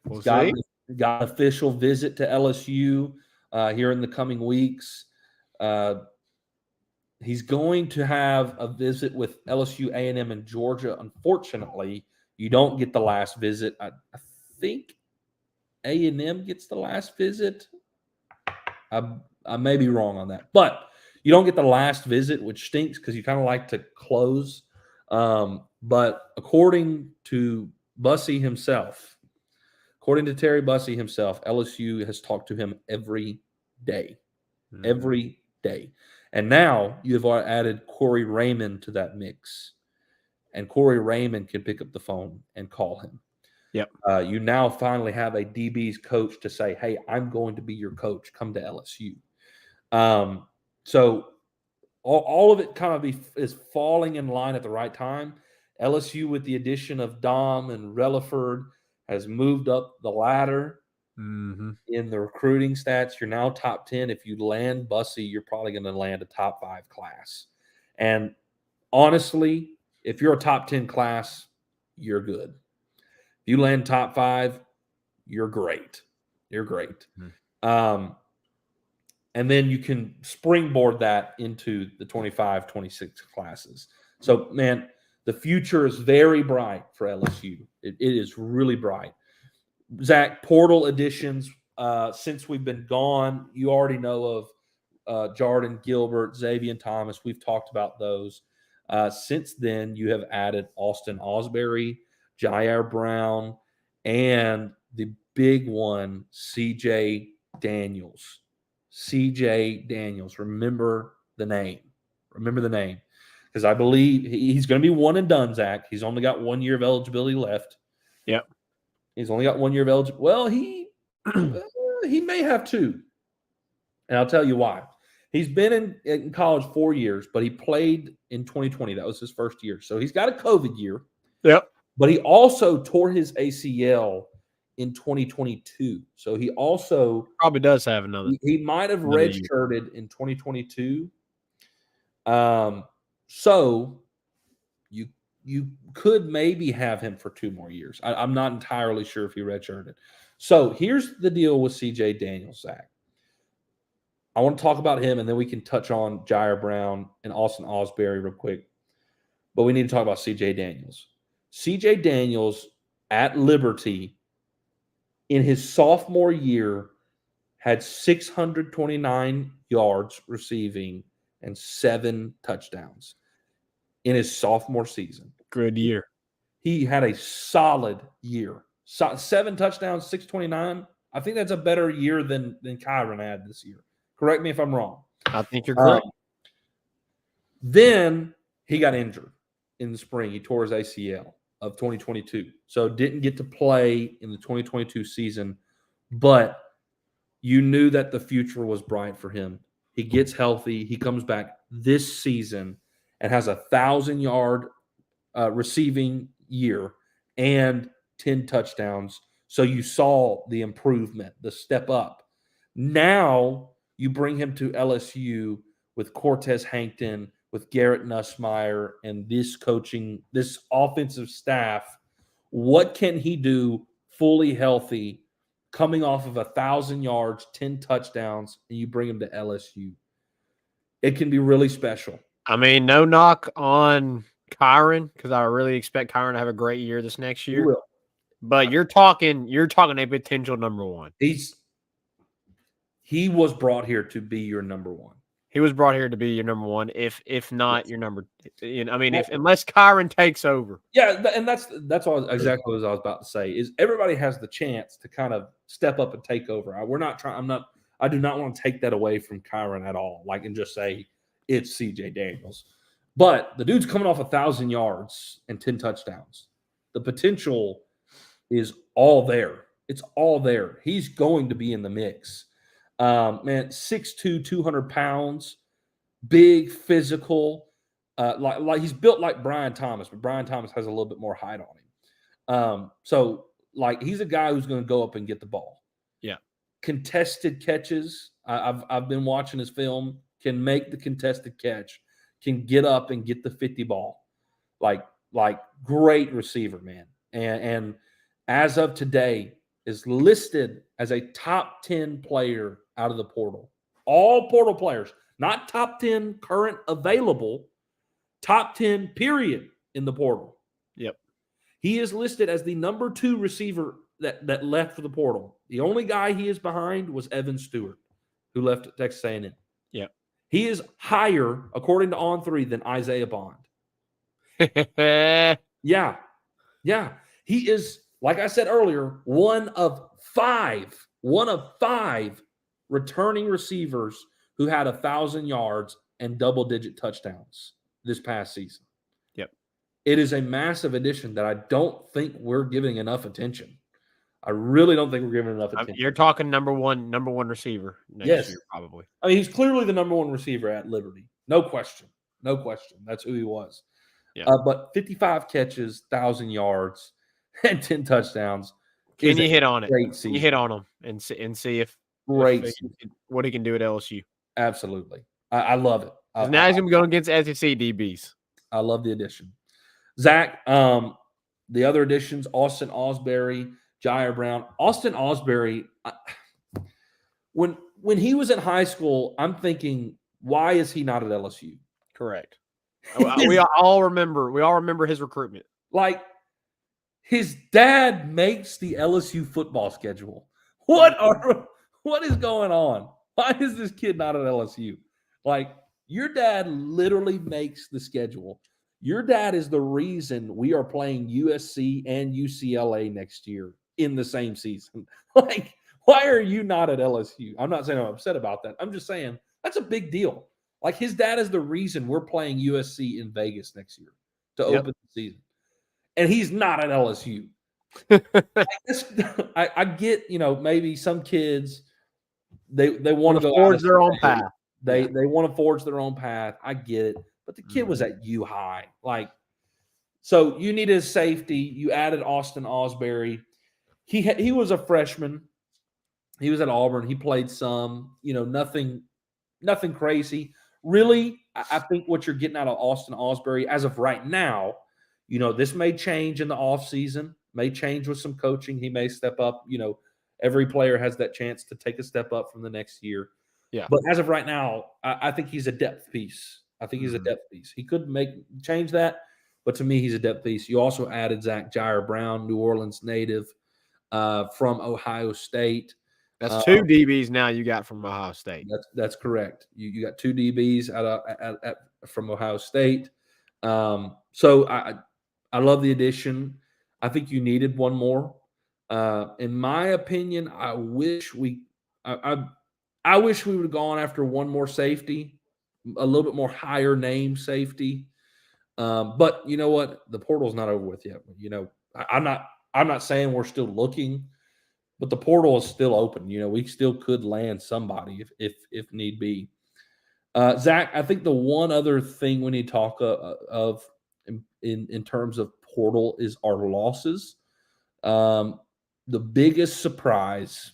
We'll see. Got an official visit to LSU here in the coming weeks. He's going to have a visit with LSU, A&M, and Georgia. Unfortunately, you don't get the last visit. I think A&M gets the last visit. I may be wrong on that, but you don't get the last visit, which stinks because you kind of like to close. But according to Bussey himself, according to Terry Bussey himself, LSU has talked to him every day. Every day. And now you have added Corey Raymond to that mix. And Corey Raymond can pick up the phone and call him. Yep. You now finally have a DB's coach to say, hey, I'm going to be your coach. Come to LSU. So all of it kind of is falling in line at the right time. LSU, with the addition of Dom and Relaford, has moved up the ladder in the recruiting stats. You're now top 10. If you land Bussey, you're probably going to land a top 5 class. And honestly, if you're a top 10 class, you're good. If you land top 5, you're great. You're great. And then you can springboard that into the 25, 26 classes. So, man, the future is very bright for LSU. It is really bright. Zach, portal additions, since we've been gone, you already know of Jordan Gilbert, Xavier Thomas. We've talked about those. Since then, you have added Austin Osbury, Jair Brown, and the big one, CJ Daniels. CJ Daniels. Remember the name. Because I believe he's going to be one and done, Zach. He's only got 1 year of eligibility left. Yep. He's only got 1 year of eligibility. Well, he may have 2. And I'll tell you why. He's been in college 4 years, but he played in 2020. That was his first year. So he's got a COVID year. Yep. But he also tore his ACL in 2022. So he also probably does have another. He might have redshirted in 2022. So you could maybe have him for 2 more years. I'm not entirely sure if he redshirted. So here's the deal with CJ Daniels, Zach. I want to talk about him, and then we can touch on Jair Brown and Austin Osbury real quick. But we need to talk about CJ Daniels. CJ Daniels at Liberty in his sophomore year had 629 yards receiving and 7 touchdowns in his sophomore season. Good year. He had a solid year. 7 touchdowns, 629. I think that's a better year than Kyron had this year. Correct me if I'm wrong. I think you're correct. Then he got injured in the spring. He tore his ACL of 2022. So didn't get to play in the 2022 season, but you knew that the future was bright for him. He gets healthy. He comes back this season and has 1,000-yard receiving year and 10 touchdowns. So you saw the improvement, the step up. Now you bring him to LSU with Cortez Hankton, with Garrett Nussmeier, and this offensive staff. What can he do fully healthy, coming off of 1,000 yards, 10 touchdowns, and you bring him to LSU? It can be really special. I mean, no knock on Kyron, because I really expect Kyron to have a great year this next year. He will. But you're talking a potential number 1. He was brought here to be your number 1. He was brought here to be your number one, if not Yes. your number. I mean, Well, unless Kyron takes over. Yeah, and that's all exactly what I was about to say. Is everybody has the chance to kind of step up and take over. We're not trying. I do not want to take that away from Kyron at all. Like and just say it's C.J. Daniels, but the dude's coming off 1,000 yards and 10 touchdowns. The potential is all there. It's all there. He's going to be in the mix. Man, 6'2", 200 pounds, big, physical. Like he's built like Brian Thomas, but Brian Thomas has a little bit more height on him. So like he's a guy who's going to go up and get the ball. Yeah. Contested catches. I've been watching his film. Can make the contested catch. Can get up and get the 50 ball. Like great receiver, man. And as of today, is listed as a top 10 player out of the portal. All portal players, not top 10 current available, top 10 period in the portal. Yep. He is listed as the number 2 receiver that left for the portal. The only guy he is behind was Evan Stewart, who left at Texas A&M. Yep. He is higher, according to On3, than Isaiah Bond. Yeah. He is, like I said earlier, one of five returning receivers who had 1,000 yards and double-digit touchdowns this past season. Yep. It is a massive addition that I don't think we're giving enough attention. I really don't think we're giving enough attention. You're talking number one receiver next year, probably. I mean, he's clearly the number 1 receiver at Liberty. No question. That's who he was. Yeah. But 55 catches, 1,000 yards, and 10 touchdowns. Can you hit on it? Great season. You hit on him and see if what he can do at LSU. Absolutely. I love it. Now he's going to be going against SEC DBs. I love the addition. Zach, the other additions, Austin Osbury, Jair Brown. Austin Osbury, when he was in high school, I'm thinking, why is he not at LSU? Correct. we all remember his recruitment. Like, his dad makes the LSU football schedule. What is going on? Why is this kid not at LSU? Like, your dad literally makes the schedule. Your dad is the reason we are playing USC and UCLA next year in the same season. Like, why are you not at LSU? I'm not saying I'm upset about that. I'm just saying that's a big deal. Like, his dad is the reason we're playing USC in Vegas next year to open the season. And he's not at LSU. I get, maybe some kids, they want to forge their own path. They want to forge their own path. I get it. But the kid was at U High. Like, so you needed a safety. You added Austin Osbury. He was a freshman. He was at Auburn. He played some, nothing crazy. Really, I think what you're getting out of Austin Osbury as of right now, this may change in the offseason, may change with some coaching. He may step up. Every player has that chance to take a step up from the next year. Yeah. But as of right now, I think he's a depth piece. He could change that, but to me, he's a depth piece. You also added Zach Jair Brown, New Orleans native, from Ohio State. That's 2 DBs now you got from Ohio State. That's correct. You got 2 DBs from Ohio State. So I love the addition. I think you needed one more. In my opinion, I wish we would have gone after one more safety, a little bit more higher name safety. But you know what? The portal's not over with yet. I'm not saying we're still looking, but the portal is still open. We still could land somebody if need be. Zach, I think the one other thing we need to talk of in terms of portal is our losses. The biggest surprise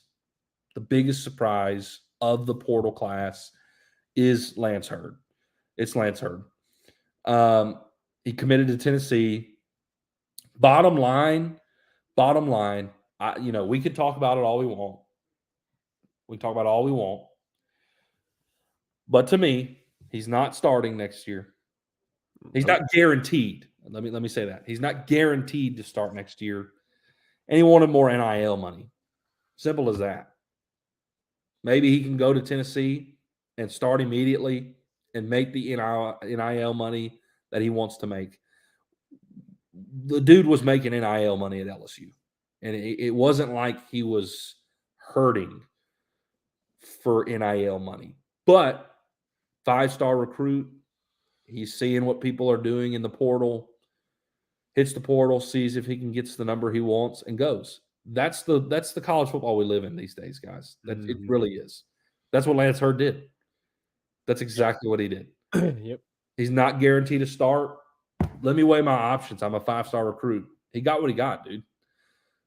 of the portal class is Lance Hurd. It's Lance Hurd. He committed to Tennessee. Bottom line, we could talk about it all we want. We talk about all we want. But to me, he's not starting next year. He's not guaranteed. Let me say that. He's not guaranteed to start next year. And he wanted more NIL money. Simple as that. Maybe he can go to Tennessee and start immediately and make the NIL money that he wants to make. The dude was making NIL money at LSU, and it wasn't like he was hurting for NIL money. But 5-star recruit, he's seeing what people are doing in the portal, hits the portal, sees if he can get the number he wants, and goes. That's the college football we live in these days, guys. It really is. That's what Lance Hurd did. That's exactly what he did. Yep. He's not guaranteed to start. Let me weigh my options. I'm a 5-star recruit. He got what he got, dude.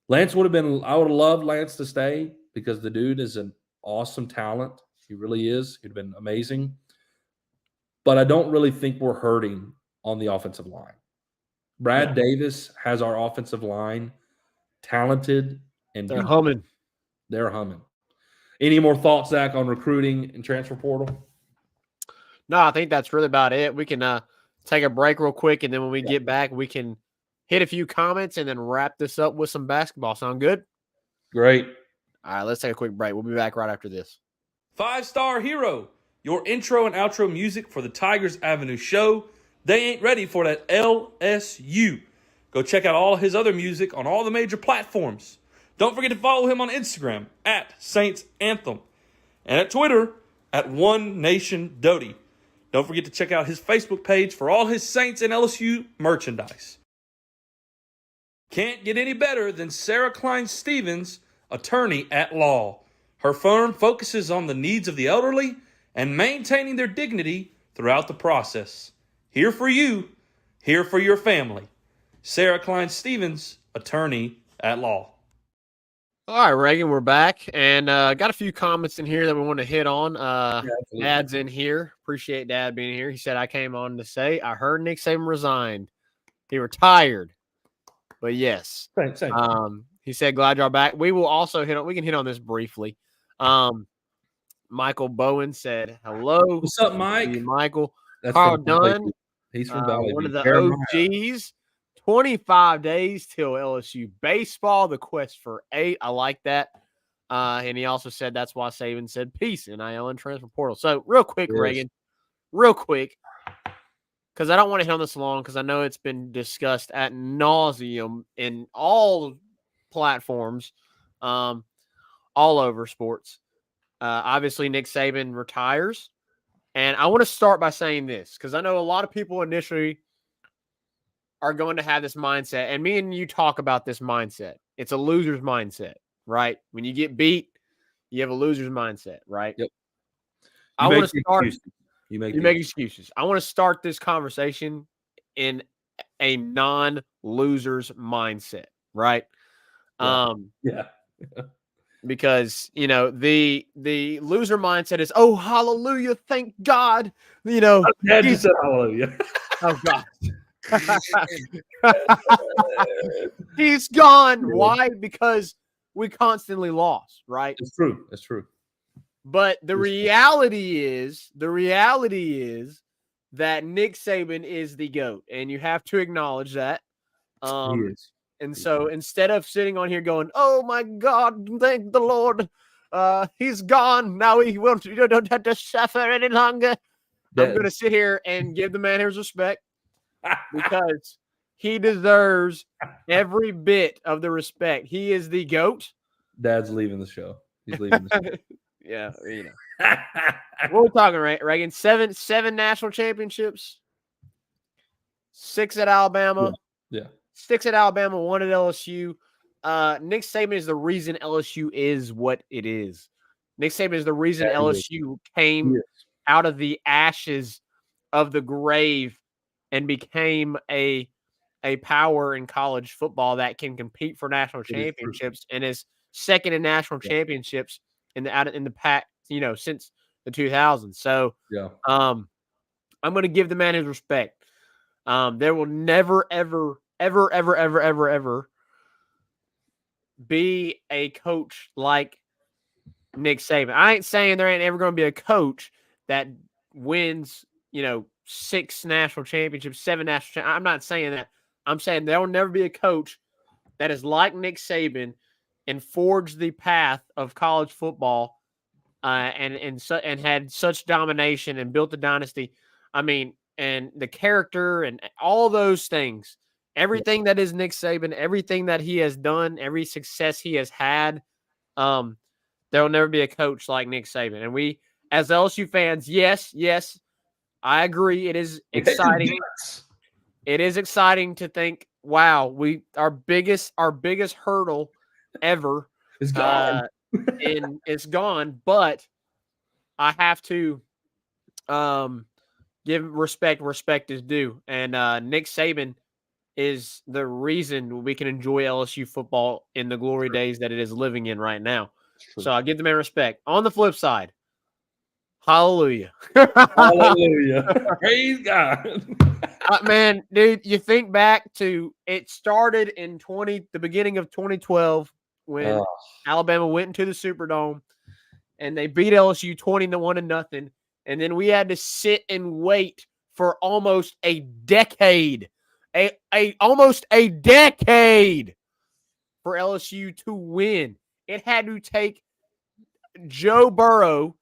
Lance would have been – I would have loved Lance to stay because the dude is an awesome talent. He really is. He'd have been amazing. But I don't really think we're hurting on the offensive line. Brad Davis has our offensive line talented and they're humming. They're humming. Any more thoughts, Zach, on recruiting and transfer portal? No, I think that's really about it. We can take a break real quick, and then when we get back, we can hit a few comments and then wrap this up with some basketball. Sound good? Great. All right, let's take a quick break. We'll be back right after this. 5-Star Hero, your intro and outro music for the Tigers Avenue show. They ain't ready for that LSU. Go check out all his other music on all the major platforms. Don't forget to follow him on Instagram at Saints Anthem and at Twitter at One Nation Doty. Don't forget to check out his Facebook page for all his Saints and LSU merchandise. Can't get any better than Sarah Klein Stevens, attorney at law. Her firm focuses on the needs of the elderly and maintaining their dignity throughout the process. Here for you, here for your family. Sarah Klein Stevens, attorney at law. All right, Reagan, we're back, and got a few comments in here that we want to hit on. Dad's in here. Appreciate Dad being here. He said, I came on to say, I heard Nick Saban resigned. He retired. But yes. Same. He said, glad y'all back. We will also we can hit on this briefly. Michael Bowen said, hello. What's up, Mike? Michael. That's Carl Dunn. He's from Valley one View. of the OGs. 25 days till LSU baseball, the quest for 8. I like that. And he also said that's why Saban said peace, NIL and transfer portal. So real quick, Reagan, real quick, because I don't want to hit on this long because I know it's been discussed ad nauseum in all platforms, all over sports. Obviously, Nick Saban retires. And I want to start by saying this because I know a lot of people initially are going to have this mindset. And me and you talk about this mindset. It's a loser's mindset, right? When you get beat, you have a loser's mindset, right? Yep. I want to start. Excuses. You make excuses. I want to start this conversation in a non-loser's mindset, right? Yeah. Because, you know, the loser mindset is, oh, hallelujah, thank God. You know, Dad just said hallelujah. Oh, God. He's gone. Why? Because we constantly lost, right? It's true. It's true. But the reality is that Nick Saban is the GOAT, and you have to acknowledge that. He is. And so instead of sitting on here going, oh my God, thank the Lord, he's gone. Now you don't have to suffer any longer. I'm going to sit here and give the man his respect. Because he deserves every bit of the respect. He is the GOAT. Dad's leaving the show. He's leaving the show. Yeah, you know. What are we talking, Reagan? Seven national championships. 6 at Alabama. Yeah. 6 at Alabama, 1 at LSU. Nick Saban is the reason LSU is what it is. Nick Saban is the reason LSU came out of the ashes of the grave and became a power in college football that can compete for national championships and is second in national championships in the pack, you know, since the 2000s. So, I'm going to give the man his respect. There will never, ever, ever, ever, ever, ever, ever be a coach like Nick Saban. I ain't saying there ain't ever going to be a coach that wins, you know, 6 national championships, 7 national championships. I'm not saying that. I'm saying there will never be a coach that is like Nick Saban and forge the path of college football and had such domination and built a dynasty. I mean, and the character and all those things, everything that is Nick Saban, everything that he has done, every success he has had, there will never be a coach like Nick Saban. And we, as LSU fans, yes, I agree. It is exciting. It is exciting to think, wow, our biggest hurdle ever It's gone. and it's gone. But I have to give respect. Respect is due. And Nick Saban is the reason we can enjoy LSU football in the glory days that it is living in right now. So I give the man respect. On the flip side, hallelujah. Hallelujah. Praise God. Man, dude, you think back to it started in the beginning of 2012 when Alabama went into the Superdome and they beat LSU 20-1-0. And then we had to sit and wait for almost a decade. Almost a decade for LSU to win. It had to take Joe Burrow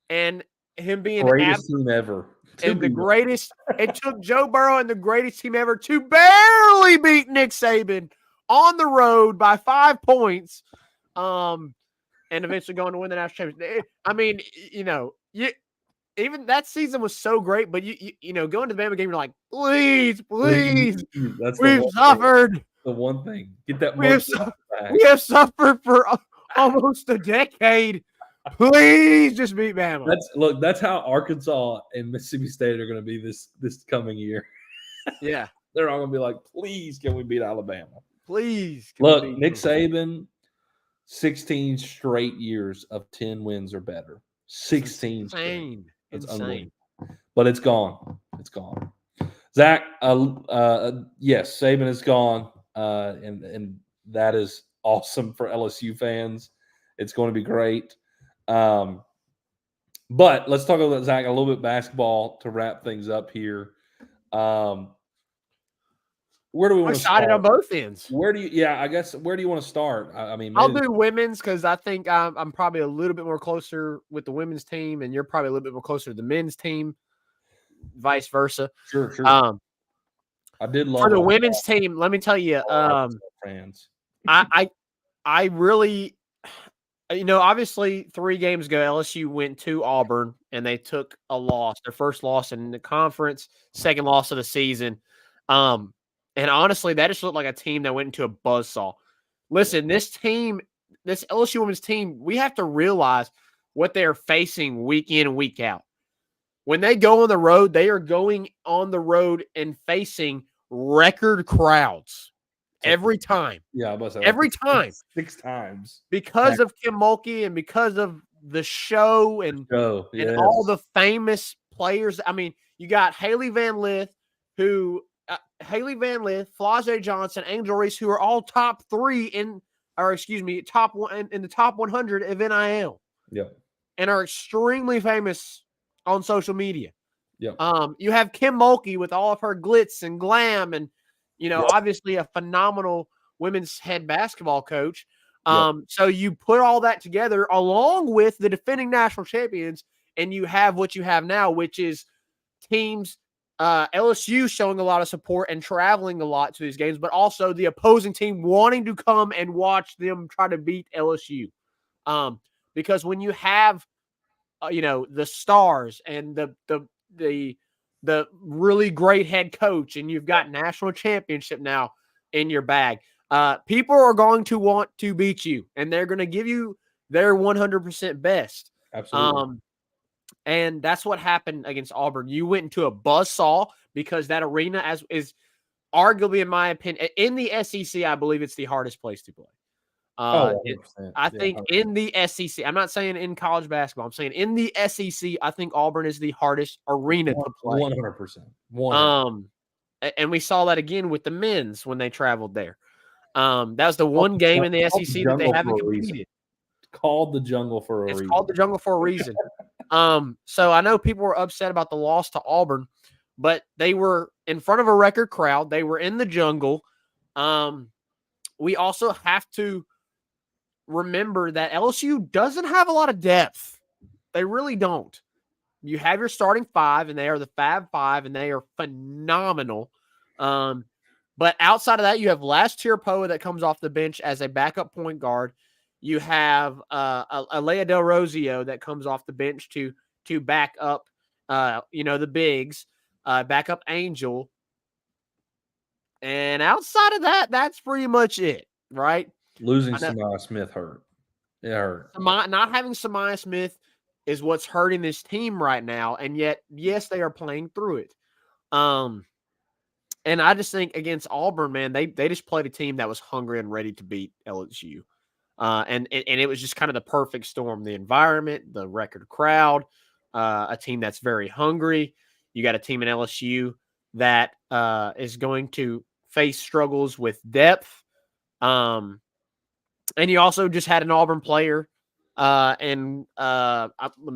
and him being greatest team ever. And the greatest, it took Joe Burrow and the greatest team ever to barely beat Nick Saban on the road by 5 points, and eventually going to win the national championship. I mean, even that season was so great, but you know, going to the Bama game, you're like, please, we've suffered. The one thing, get that. We have suffered for almost a decade. Please just beat Bama. That's how Arkansas and Mississippi State are going to be this coming year. Yeah, they're all going to be like, please, can we beat Alabama? Please. Look, Nick Saban, 16 straight years of 10 wins or better. 16. Insane. It's unbelievable. But it's gone. It's gone. Zach, yes, Saban is gone, and that is awesome for LSU fans. It's going to be great. But let's talk about, Zach, a little bit basketball to wrap things up here. Where do we want to start? On both ends. Where do you want to start? I mean, I'll do women's because I think I'm probably a little bit more closer with the women's team, and you're probably a little bit more closer to the men's team, vice versa. Sure. I did love for the women's team. Let me tell you, fans. I really, obviously 3 games ago, LSU went to Auburn and they took a loss, their first loss in the conference, second loss of the season. And honestly, that just looked like a team that went into a buzzsaw. Listen, this LSU women's team, we have to realize what they are facing week in and week out. When they go on the road, they are going on the road and facing record crowds every time. Yeah, I must have every time. 6 times. Because of Kim Mulkey and because of the show and all the famous players. I mean, you got Hailey Van Lith, Flau'jae Johnson, Angel Reese, who are all top 3 top 1 in the top 100 of NIL. Yep. And are extremely famous on social media. Yep. You have Kim Mulkey with all of her glitz and glam and, obviously a phenomenal women's head basketball coach. So you put all that together along with the defending national champions, and you have what you have now, which is teams, LSU showing a lot of support and traveling a lot to these games, but also the opposing team wanting to come and watch them try to beat LSU. Because when you have, the stars and the really great head coach, and you've got national championship now in your bag, people are going to want to beat you, and they're going to give you their 100% best. Absolutely. And that's what happened against Auburn. You went into a buzzsaw because that arena is arguably, in my opinion, in the SEC, I believe it's the hardest place to play. I think in the SEC, I'm not saying in college basketball, I'm saying in the SEC, I think Auburn is the hardest arena to play. 100%. And we saw that again with the men's when they traveled there. That was the one game in the SEC that they haven't competed. Called the jungle for a reason. It's called the jungle for a reason. So I know people were upset about the loss to Auburn, but they were in front of a record crowd. They were in the jungle. We also have to remember that LSU doesn't have a lot of depth. They really don't. You have your starting five, and they are the Fab Five, and they are phenomenal. But outside of that, you have Last Poa that comes off the bench as a backup point guard. You have Alea Del Rosio that comes off the bench to back up, the bigs, back up Angel. And outside of that, that's pretty much it, right? Losing Samaya Smith hurt. It hurt. Not having Samaya Smith is what's hurting this team right now. And yet, yes, they are playing through it. And I just think against Auburn, man, they just played a team that was hungry and ready to beat LSU. And it was just kind of the perfect storm. The environment, the record crowd, a team that's very hungry. You got a team in LSU that is going to face struggles with depth. And you also just had an Auburn player. Let me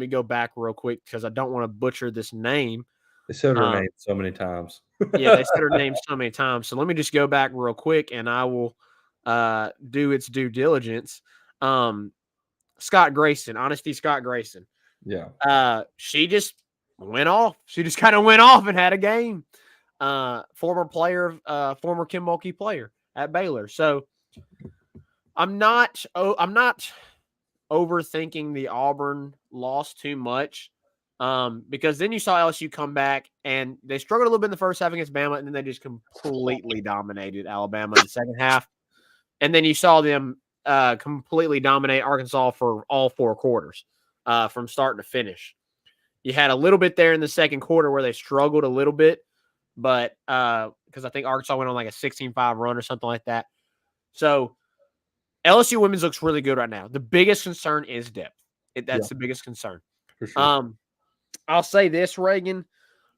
go back real quick because I don't want to butcher this name. They said her name so many times. Yeah, they said her name so many times. So let me just go back real quick and I will do its due diligence. Scott Grayson, Honesty Scott Grayson. Yeah. She just went off. She just kind of went off and had a game. Former Kim Mulkey player at Baylor. So I'm not overthinking the Auburn loss too much. Because then you saw LSU come back and they struggled a little bit in the first half against Bama, and then they just completely dominated Alabama in the second half. And then you saw them completely dominate Arkansas for all 4 quarters, from start to finish. You had a little bit there in the second quarter where they struggled a little bit, but because I think Arkansas went on like a 16-5 run or something like that. So LSU women's looks really good right now. The biggest concern is depth. That's the biggest concern. For sure. I'll say this, Reagan.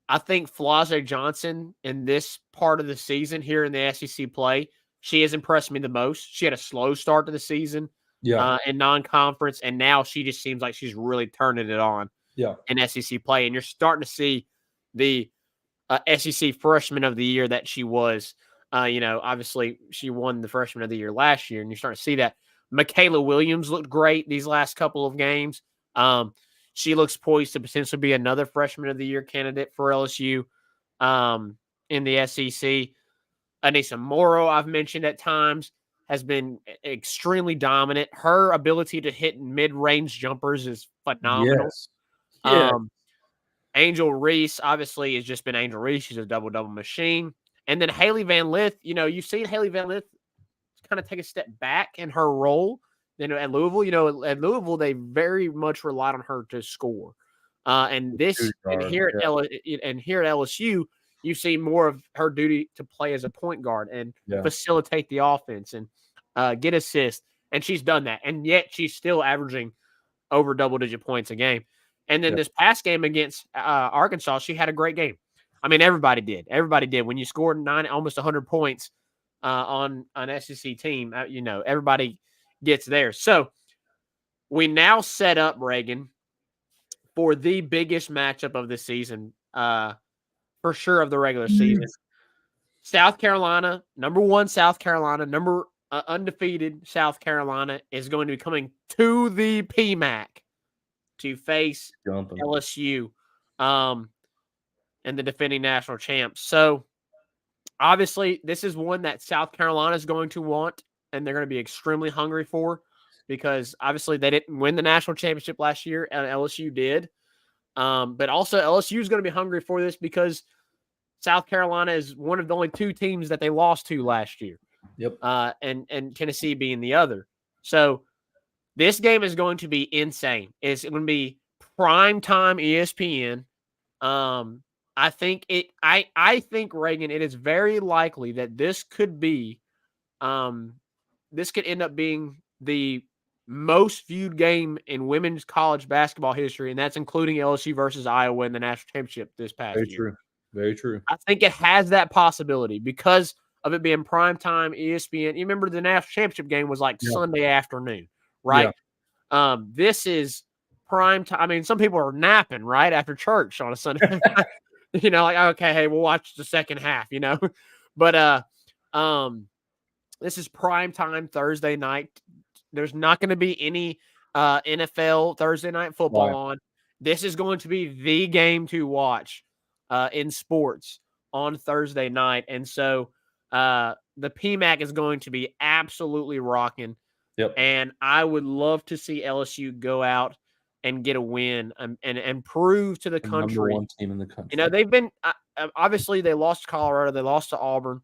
I think Flau'jae Johnson in this part of the season here in the SEC play, she has impressed me the most. She had a slow start to the season in non-conference, and now she just seems like she's really turning it on in SEC play. And you're starting to see the SEC Freshman of the Year that she was. Obviously she won the Freshman of the Year last year, and you're starting to see that. Michaela Williams looked great these last couple of games. She looks poised to potentially be another Freshman of the Year candidate for LSU in the SEC. Anissa Morrow, I've mentioned at times, has been extremely dominant. Her ability to hit mid-range jumpers is phenomenal. Yes. Yeah. Angel Reese, obviously, has just been Angel Reese. She's a double-double machine. And then Haley Van Lith, you've seen Haley Van Lith kind of take a step back in her role. At Louisville, at Louisville, they very much relied on her to score. And here at LSU, you see more of her duty to play as a point guard and facilitate the offense and get assists. And she's done that. And yet she's still averaging over double-digit points a game. And then this past game against Arkansas, she had a great game. I mean, everybody did. Everybody did. When you scored almost 100 points on an SEC team, everybody gets there. So we now set up, Reagan, for the biggest matchup of the season, for sure, of the regular season. South Carolina, number 1 South Carolina, undefeated South Carolina is going to be coming to the PMAC to face LSU and the defending national champs. So obviously this is one that South Carolina is going to want, and they're going to be extremely hungry for, because obviously they didn't win the national championship last year, and LSU did. But also LSU is going to be hungry for this because South Carolina is one of the only 2 teams that they lost to last year. Yep. And Tennessee being the other. So this game is going to be insane. It's going to be prime time ESPN. I think Reagan, it is very likely that this could be this could end up being the most viewed game in women's college basketball history, and that's including LSU versus Iowa in the national championship this past year. True. Very true. I think it has that possibility because of it being primetime ESPN. You remember the national championship game was like Sunday afternoon, right? Yeah. This is prime time. I mean, some people are napping right after church on a Sunday. Okay, hey, we'll watch the second half, But this is prime time Thursday night. There's not going to be any NFL Thursday night football on. this is going to be the game to watch in sports on Thursday night. And so the PMAC is going to be absolutely rocking. Yep. And I would love to see LSU go out and get a win and prove to the The number country. one team in the country. You know, they've been obviously they lost to Colorado, they lost to Auburn,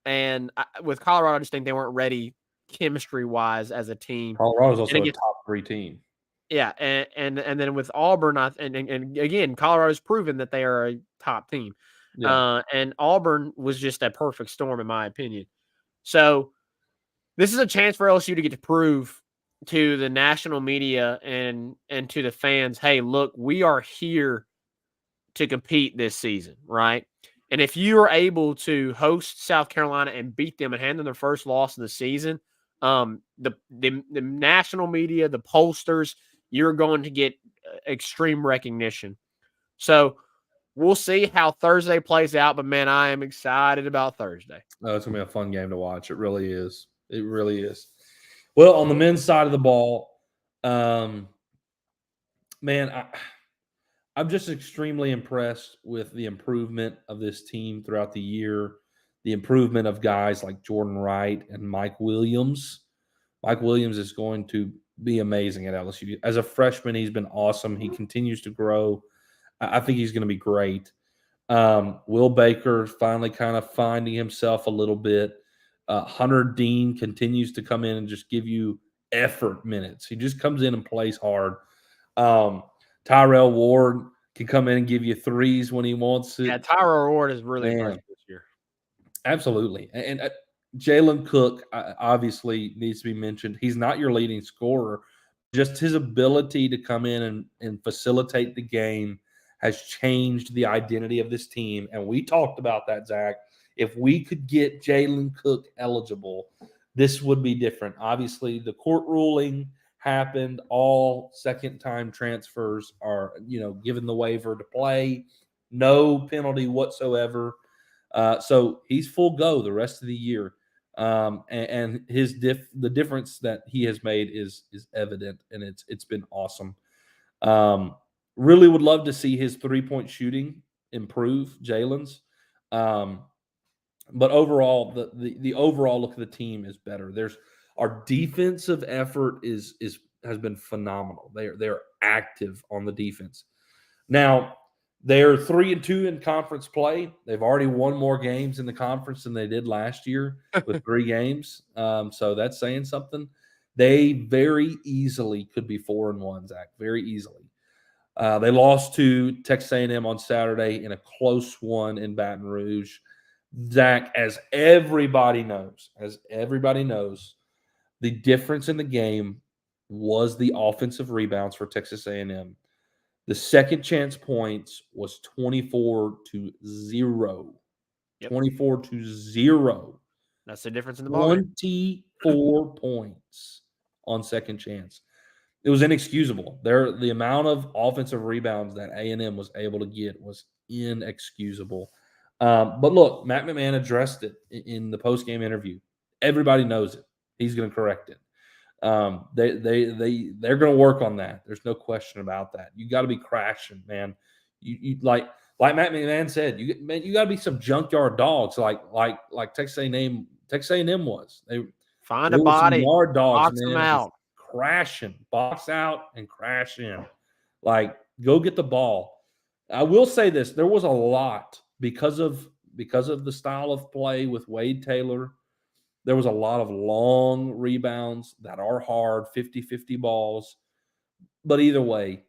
and with Colorado, I just think they weren't ready chemistry wise as a team. Colorado's also and a again, top 3 team. Yeah, and then with Auburn, and again, Colorado's proven that they are a top team. Yeah. And Auburn was just a perfect storm, in my opinion. So this is a chance for LSU to get to prove to the national media and to the fans, hey, look, we are here to compete this season, right? And if you are able to host South Carolina and beat them and hand them their first loss of the season, the national media, the pollsters, you're going to get extreme recognition. So we'll see how Thursday plays out, but man, I am excited about Thursday. Oh, it's gonna be a fun game to watch. It really is. It really is. Well, on the men's side of the ball, man, I'm just extremely impressed with the improvement of this team throughout the year. The improvement of guys like Jordan Wright and Mike Williams. Mike Williams is going to be amazing at LSU. As a freshman, he's been awesome. He continues to grow. I think he's going to be great. Will Baker finally kind of finding himself a little bit. Hunter Dean continues to come in and just give you effort minutes. He just comes in and plays hard. Tyrell Ward can come in and give you threes when he wants to. Yeah, Tyrell Ward is really impressive this year. Absolutely. And Jalen Cook obviously needs to be mentioned. He's not your leading scorer. Just his ability to come in and facilitate the game has changed the identity of this team. And we talked about that, Zach. If we could get Jalen Cook eligible, this would be different. Obviously, the court ruling happened. All second-time transfers are, given the waiver to play. No penalty whatsoever. So he's full go the rest of the year. And the difference that he has made is evident, and it's been awesome. Really would love to see his 3-point shooting improve, Jalen's. But overall, the overall look of the team is better. Our defensive effort has been phenomenal. They're active on the defense. Now, they're 3-2 in conference play. They've already won more games in the conference than they did last year with 3 games. So that's saying something. They very easily could be 4-1, Zach. Very easily. They lost to Texas A&M on Saturday in a close one in Baton Rouge. Zach, as everybody knows, the difference in the game was the offensive rebounds for Texas A&M. The second chance points was 24-0. Yep. 24-0. That's the difference in the ball. 24 points on second chance. It was inexcusable. The amount of offensive rebounds that A&M was able to get was inexcusable. But look, Matt McMahon addressed it in the post-game interview. Everybody knows it. He's going to correct it. They're going to work on that. There's no question about that. You got to be crashing, man. You like Matt McMahon said. You got to be some junkyard dogs, like Texas A&M was. They find a body, yard dogs, box them out, crashing, box out and crash in. Like, go get the ball. I will say this: there was a lot because of the style of play with Wade Taylor. There was a lot of long rebounds that are hard, 50-50 balls. But either way,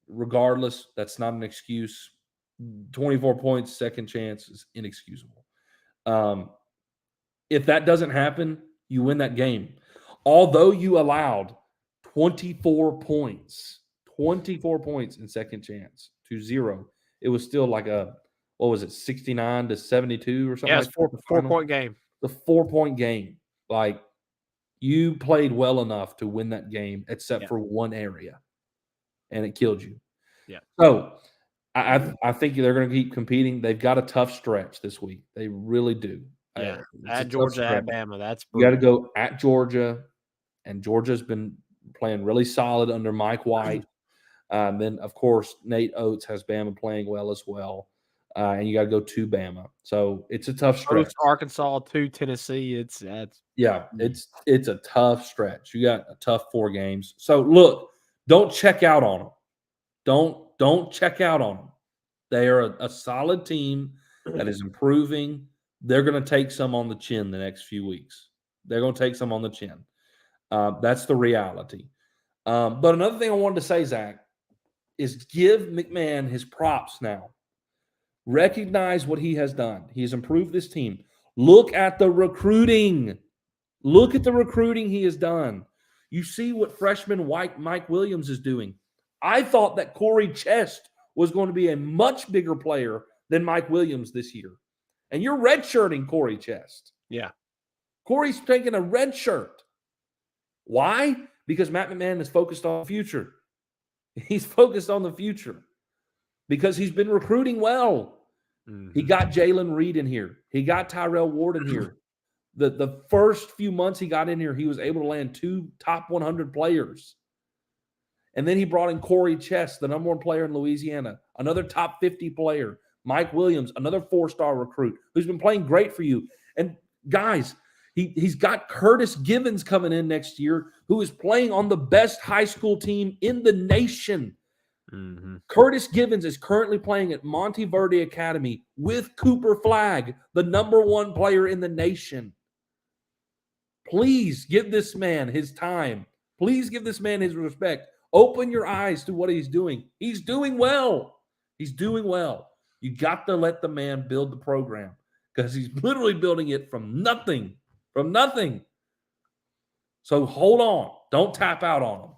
regardless, that's not an excuse. 24 points, second chance is inexcusable. If that doesn't happen, you win that game. Although you allowed 24 points in second chance to 0, it was still like 69-72 or something? Yeah, it's like 4-point game. The 4-point game. Like, you played well enough to win that game, except for one area, and it killed you. Yeah. So I think they're going to keep competing. They've got a tough stretch this week. They really do. Yeah. At Georgia, Alabama, that's you got to go at Georgia, and Georgia's been playing really solid under Mike White. Then, of course, Nate Oates has Bama playing well as well. And you got to go to Bama. So it's a tough stretch. Both Arkansas to Tennessee. Yeah, it's a tough stretch. You got a tough 4 games. So look, don't check out on them. Don't check out on them. They are a solid team that is improving. They're going to take some on the chin the next few weeks. They're going to take some on the chin. That's the reality. But another thing I wanted to say, Zach, is give McMahon his props now. Recognize what he has done. He has improved this team. Look at the recruiting. Look at the recruiting he has done. You see what freshman Mike Williams is doing. I thought that Corey Chest was going to be a much bigger player than Mike Williams this year. And you're redshirting Corey Chest. Yeah. Corey's taking a red shirt. Why? Because Matt McMahon is focused on the future. He's focused on the future because he's been recruiting well. Mm-hmm. He got Jalen Reed in here. He got Tyrell Ward in here. The first few months he got in here, he was able to land 2 top 100 players. And then he brought in Corey Chest, the number 1 player in Louisiana, another top 50 player. Mike Williams, another 4-star recruit who's been playing great for you. And guys, he's got Curtis Givens coming in next year, who is playing on the best high school team in the nation. Mm-hmm. Curtis Givens is currently playing at Monteverde Academy with Cooper Flagg, the number 1 player in the nation. Please give this man his time. Please give this man his respect. Open your eyes to what he's doing. He's doing well. He's doing well. You got to let the man build the program because he's literally building it from nothing. From nothing. So hold on. Don't tap out on him.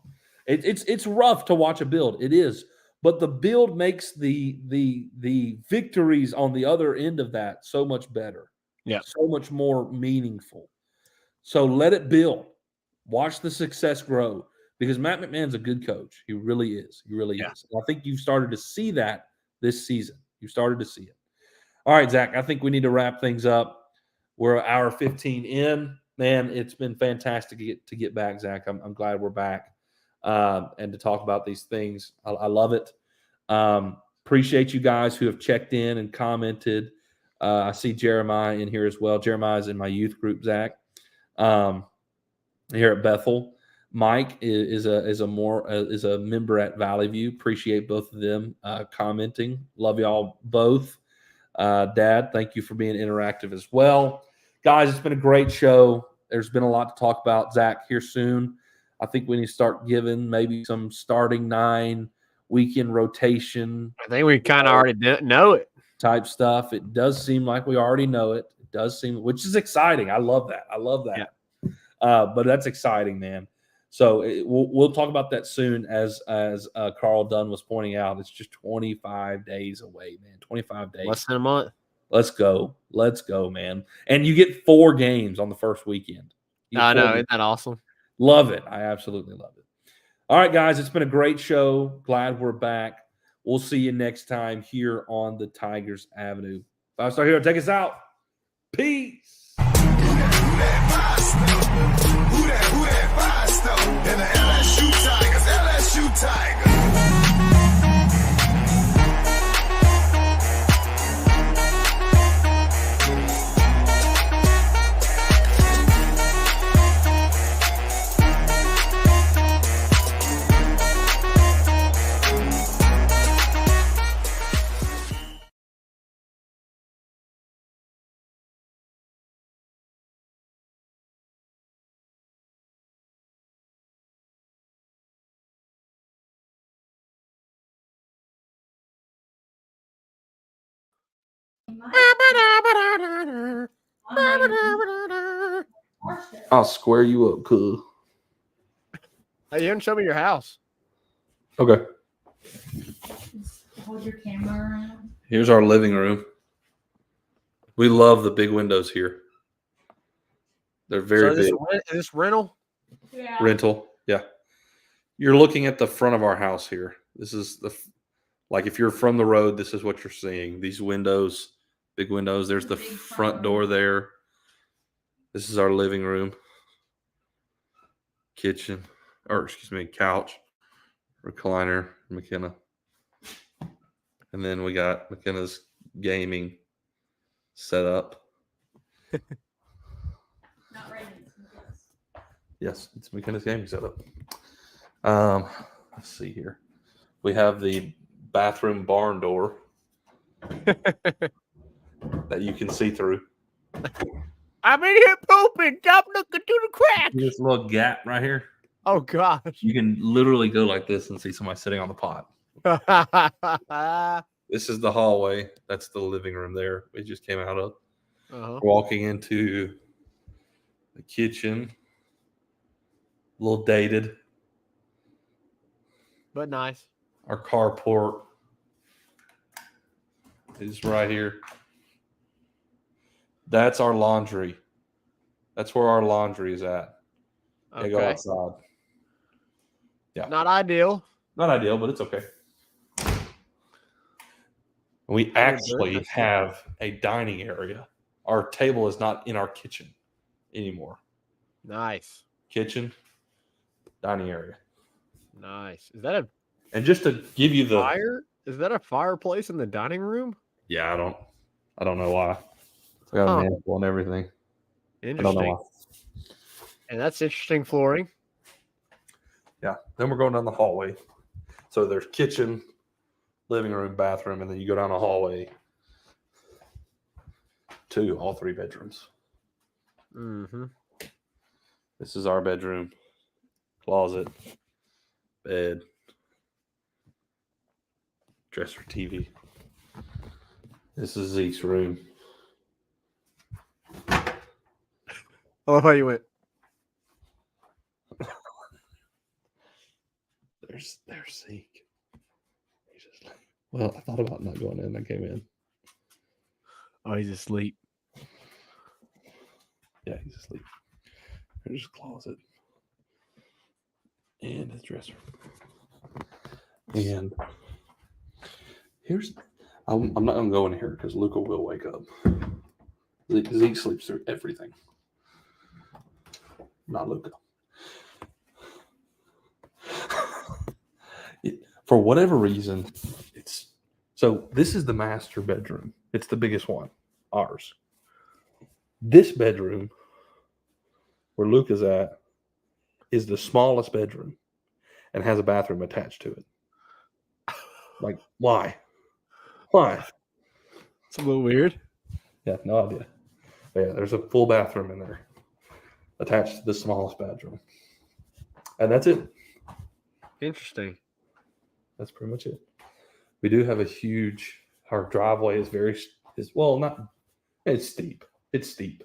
It's rough to watch a build. It is. But the build makes the victories on the other end of that so much better. Yeah. So much more meaningful. So let it build. Watch the success grow. Because Matt McMahon's a good coach. He really is. He really is. And I think you've started to see that this season. You started to see it. All right, Zach, I think we need to wrap things up. We're an hour 15 in. Man, it's been fantastic to get back, Zach. I'm glad we're back and to talk about these things. I love it. Appreciate you guys who have checked in and commented. I see Jeremiah in here as well. Jeremiah's in my youth group, Zach, here at Bethel. Mike is a member at Valley View. Appreciate both of them commenting. Love y'all both. Dad, thank you for being interactive as well. Guys, it's been a great show. There's been a lot to talk about, Zach, here soon. I think we need to start giving maybe some starting 9 weekend rotation. I think we kind of already know it. Type stuff. It does seem like we already know it. It does seem, which is exciting. I love that. Yeah. But that's exciting, man. So we'll talk about that soon. As Carl Dunn was pointing out, it's just 25 days away, man. 25 days. Less than a month. Let's go, man. And you get 4 games on the first weekend. I know. Isn't that awesome? Love it. I absolutely love it. All right, guys, it's been a great show. Glad we're back. We'll see you next time here on the Tigers Avenue. 5-Star Hero, take us out. Peace. Who that 5-star? And the LSU Tigers. I'll square you up, cool. Hey, you haven't shown me your house. Okay. Hold your camera around. Here's our living room. We love the big windows here. They're very big. Is this rental? Yeah. Rental, yeah. You're looking at the front of our house here. This is like if you're from the road, this is what you're seeing. These windows, big windows. There's the front door there. This is our living room, kitchen, or excuse me, couch. recliner, McKenna. And then we got McKenna's gaming set up. Not ready. Yes, it's McKenna's gaming setup. Let's see here. We have the bathroom barn door that you can see through. I'm in here pooping. Stop looking through the cracks. This little gap right here. Oh gosh. You can literally go like this and see somebody sitting on the pot. uh-huh. This is the hallway. That's the living room there. We just came out of. Walking into the kitchen. A little dated. But nice. Our carport is right here. That's our laundry. That's where our laundry is at. They go Okay. outside. Yeah. Not ideal. Not ideal, but it's okay. We actually have a dining area. Our table is not in our kitchen anymore. Nice. Kitchen, dining area. Nice. Is that a And just to give you the fire? Is that a fireplace in the dining room? Yeah, I don't know why. I got a mantle and everything. I don't know Interesting. why. And that's interesting flooring. Yeah. Then we're going down the hallway. So there's kitchen, living room, bathroom, and then you go down the hallway to all three bedrooms. Mm-hmm. This is our bedroom, closet, bed, dresser, TV. This is Zeke's room. I love how you went. There's Zeke. He's just like, well, I thought about not going in. I came in. Oh, he's asleep. Yeah, he's asleep. There's his closet and his dresser. And I'm not going to go in here because Luca will wake up. Zeke sleeps through everything. Not Luca. For whatever reason, this is the master bedroom. It's the biggest one, ours. This bedroom, where Luca's at, is the smallest bedroom and has a bathroom attached to it. Like, why? Why? It's a little weird. Yeah, no idea. But yeah, there's a full bathroom in there attached to the smallest bedroom. And that's it. Interesting. That's pretty much it. We do have our driveway is it's steep. It's steep.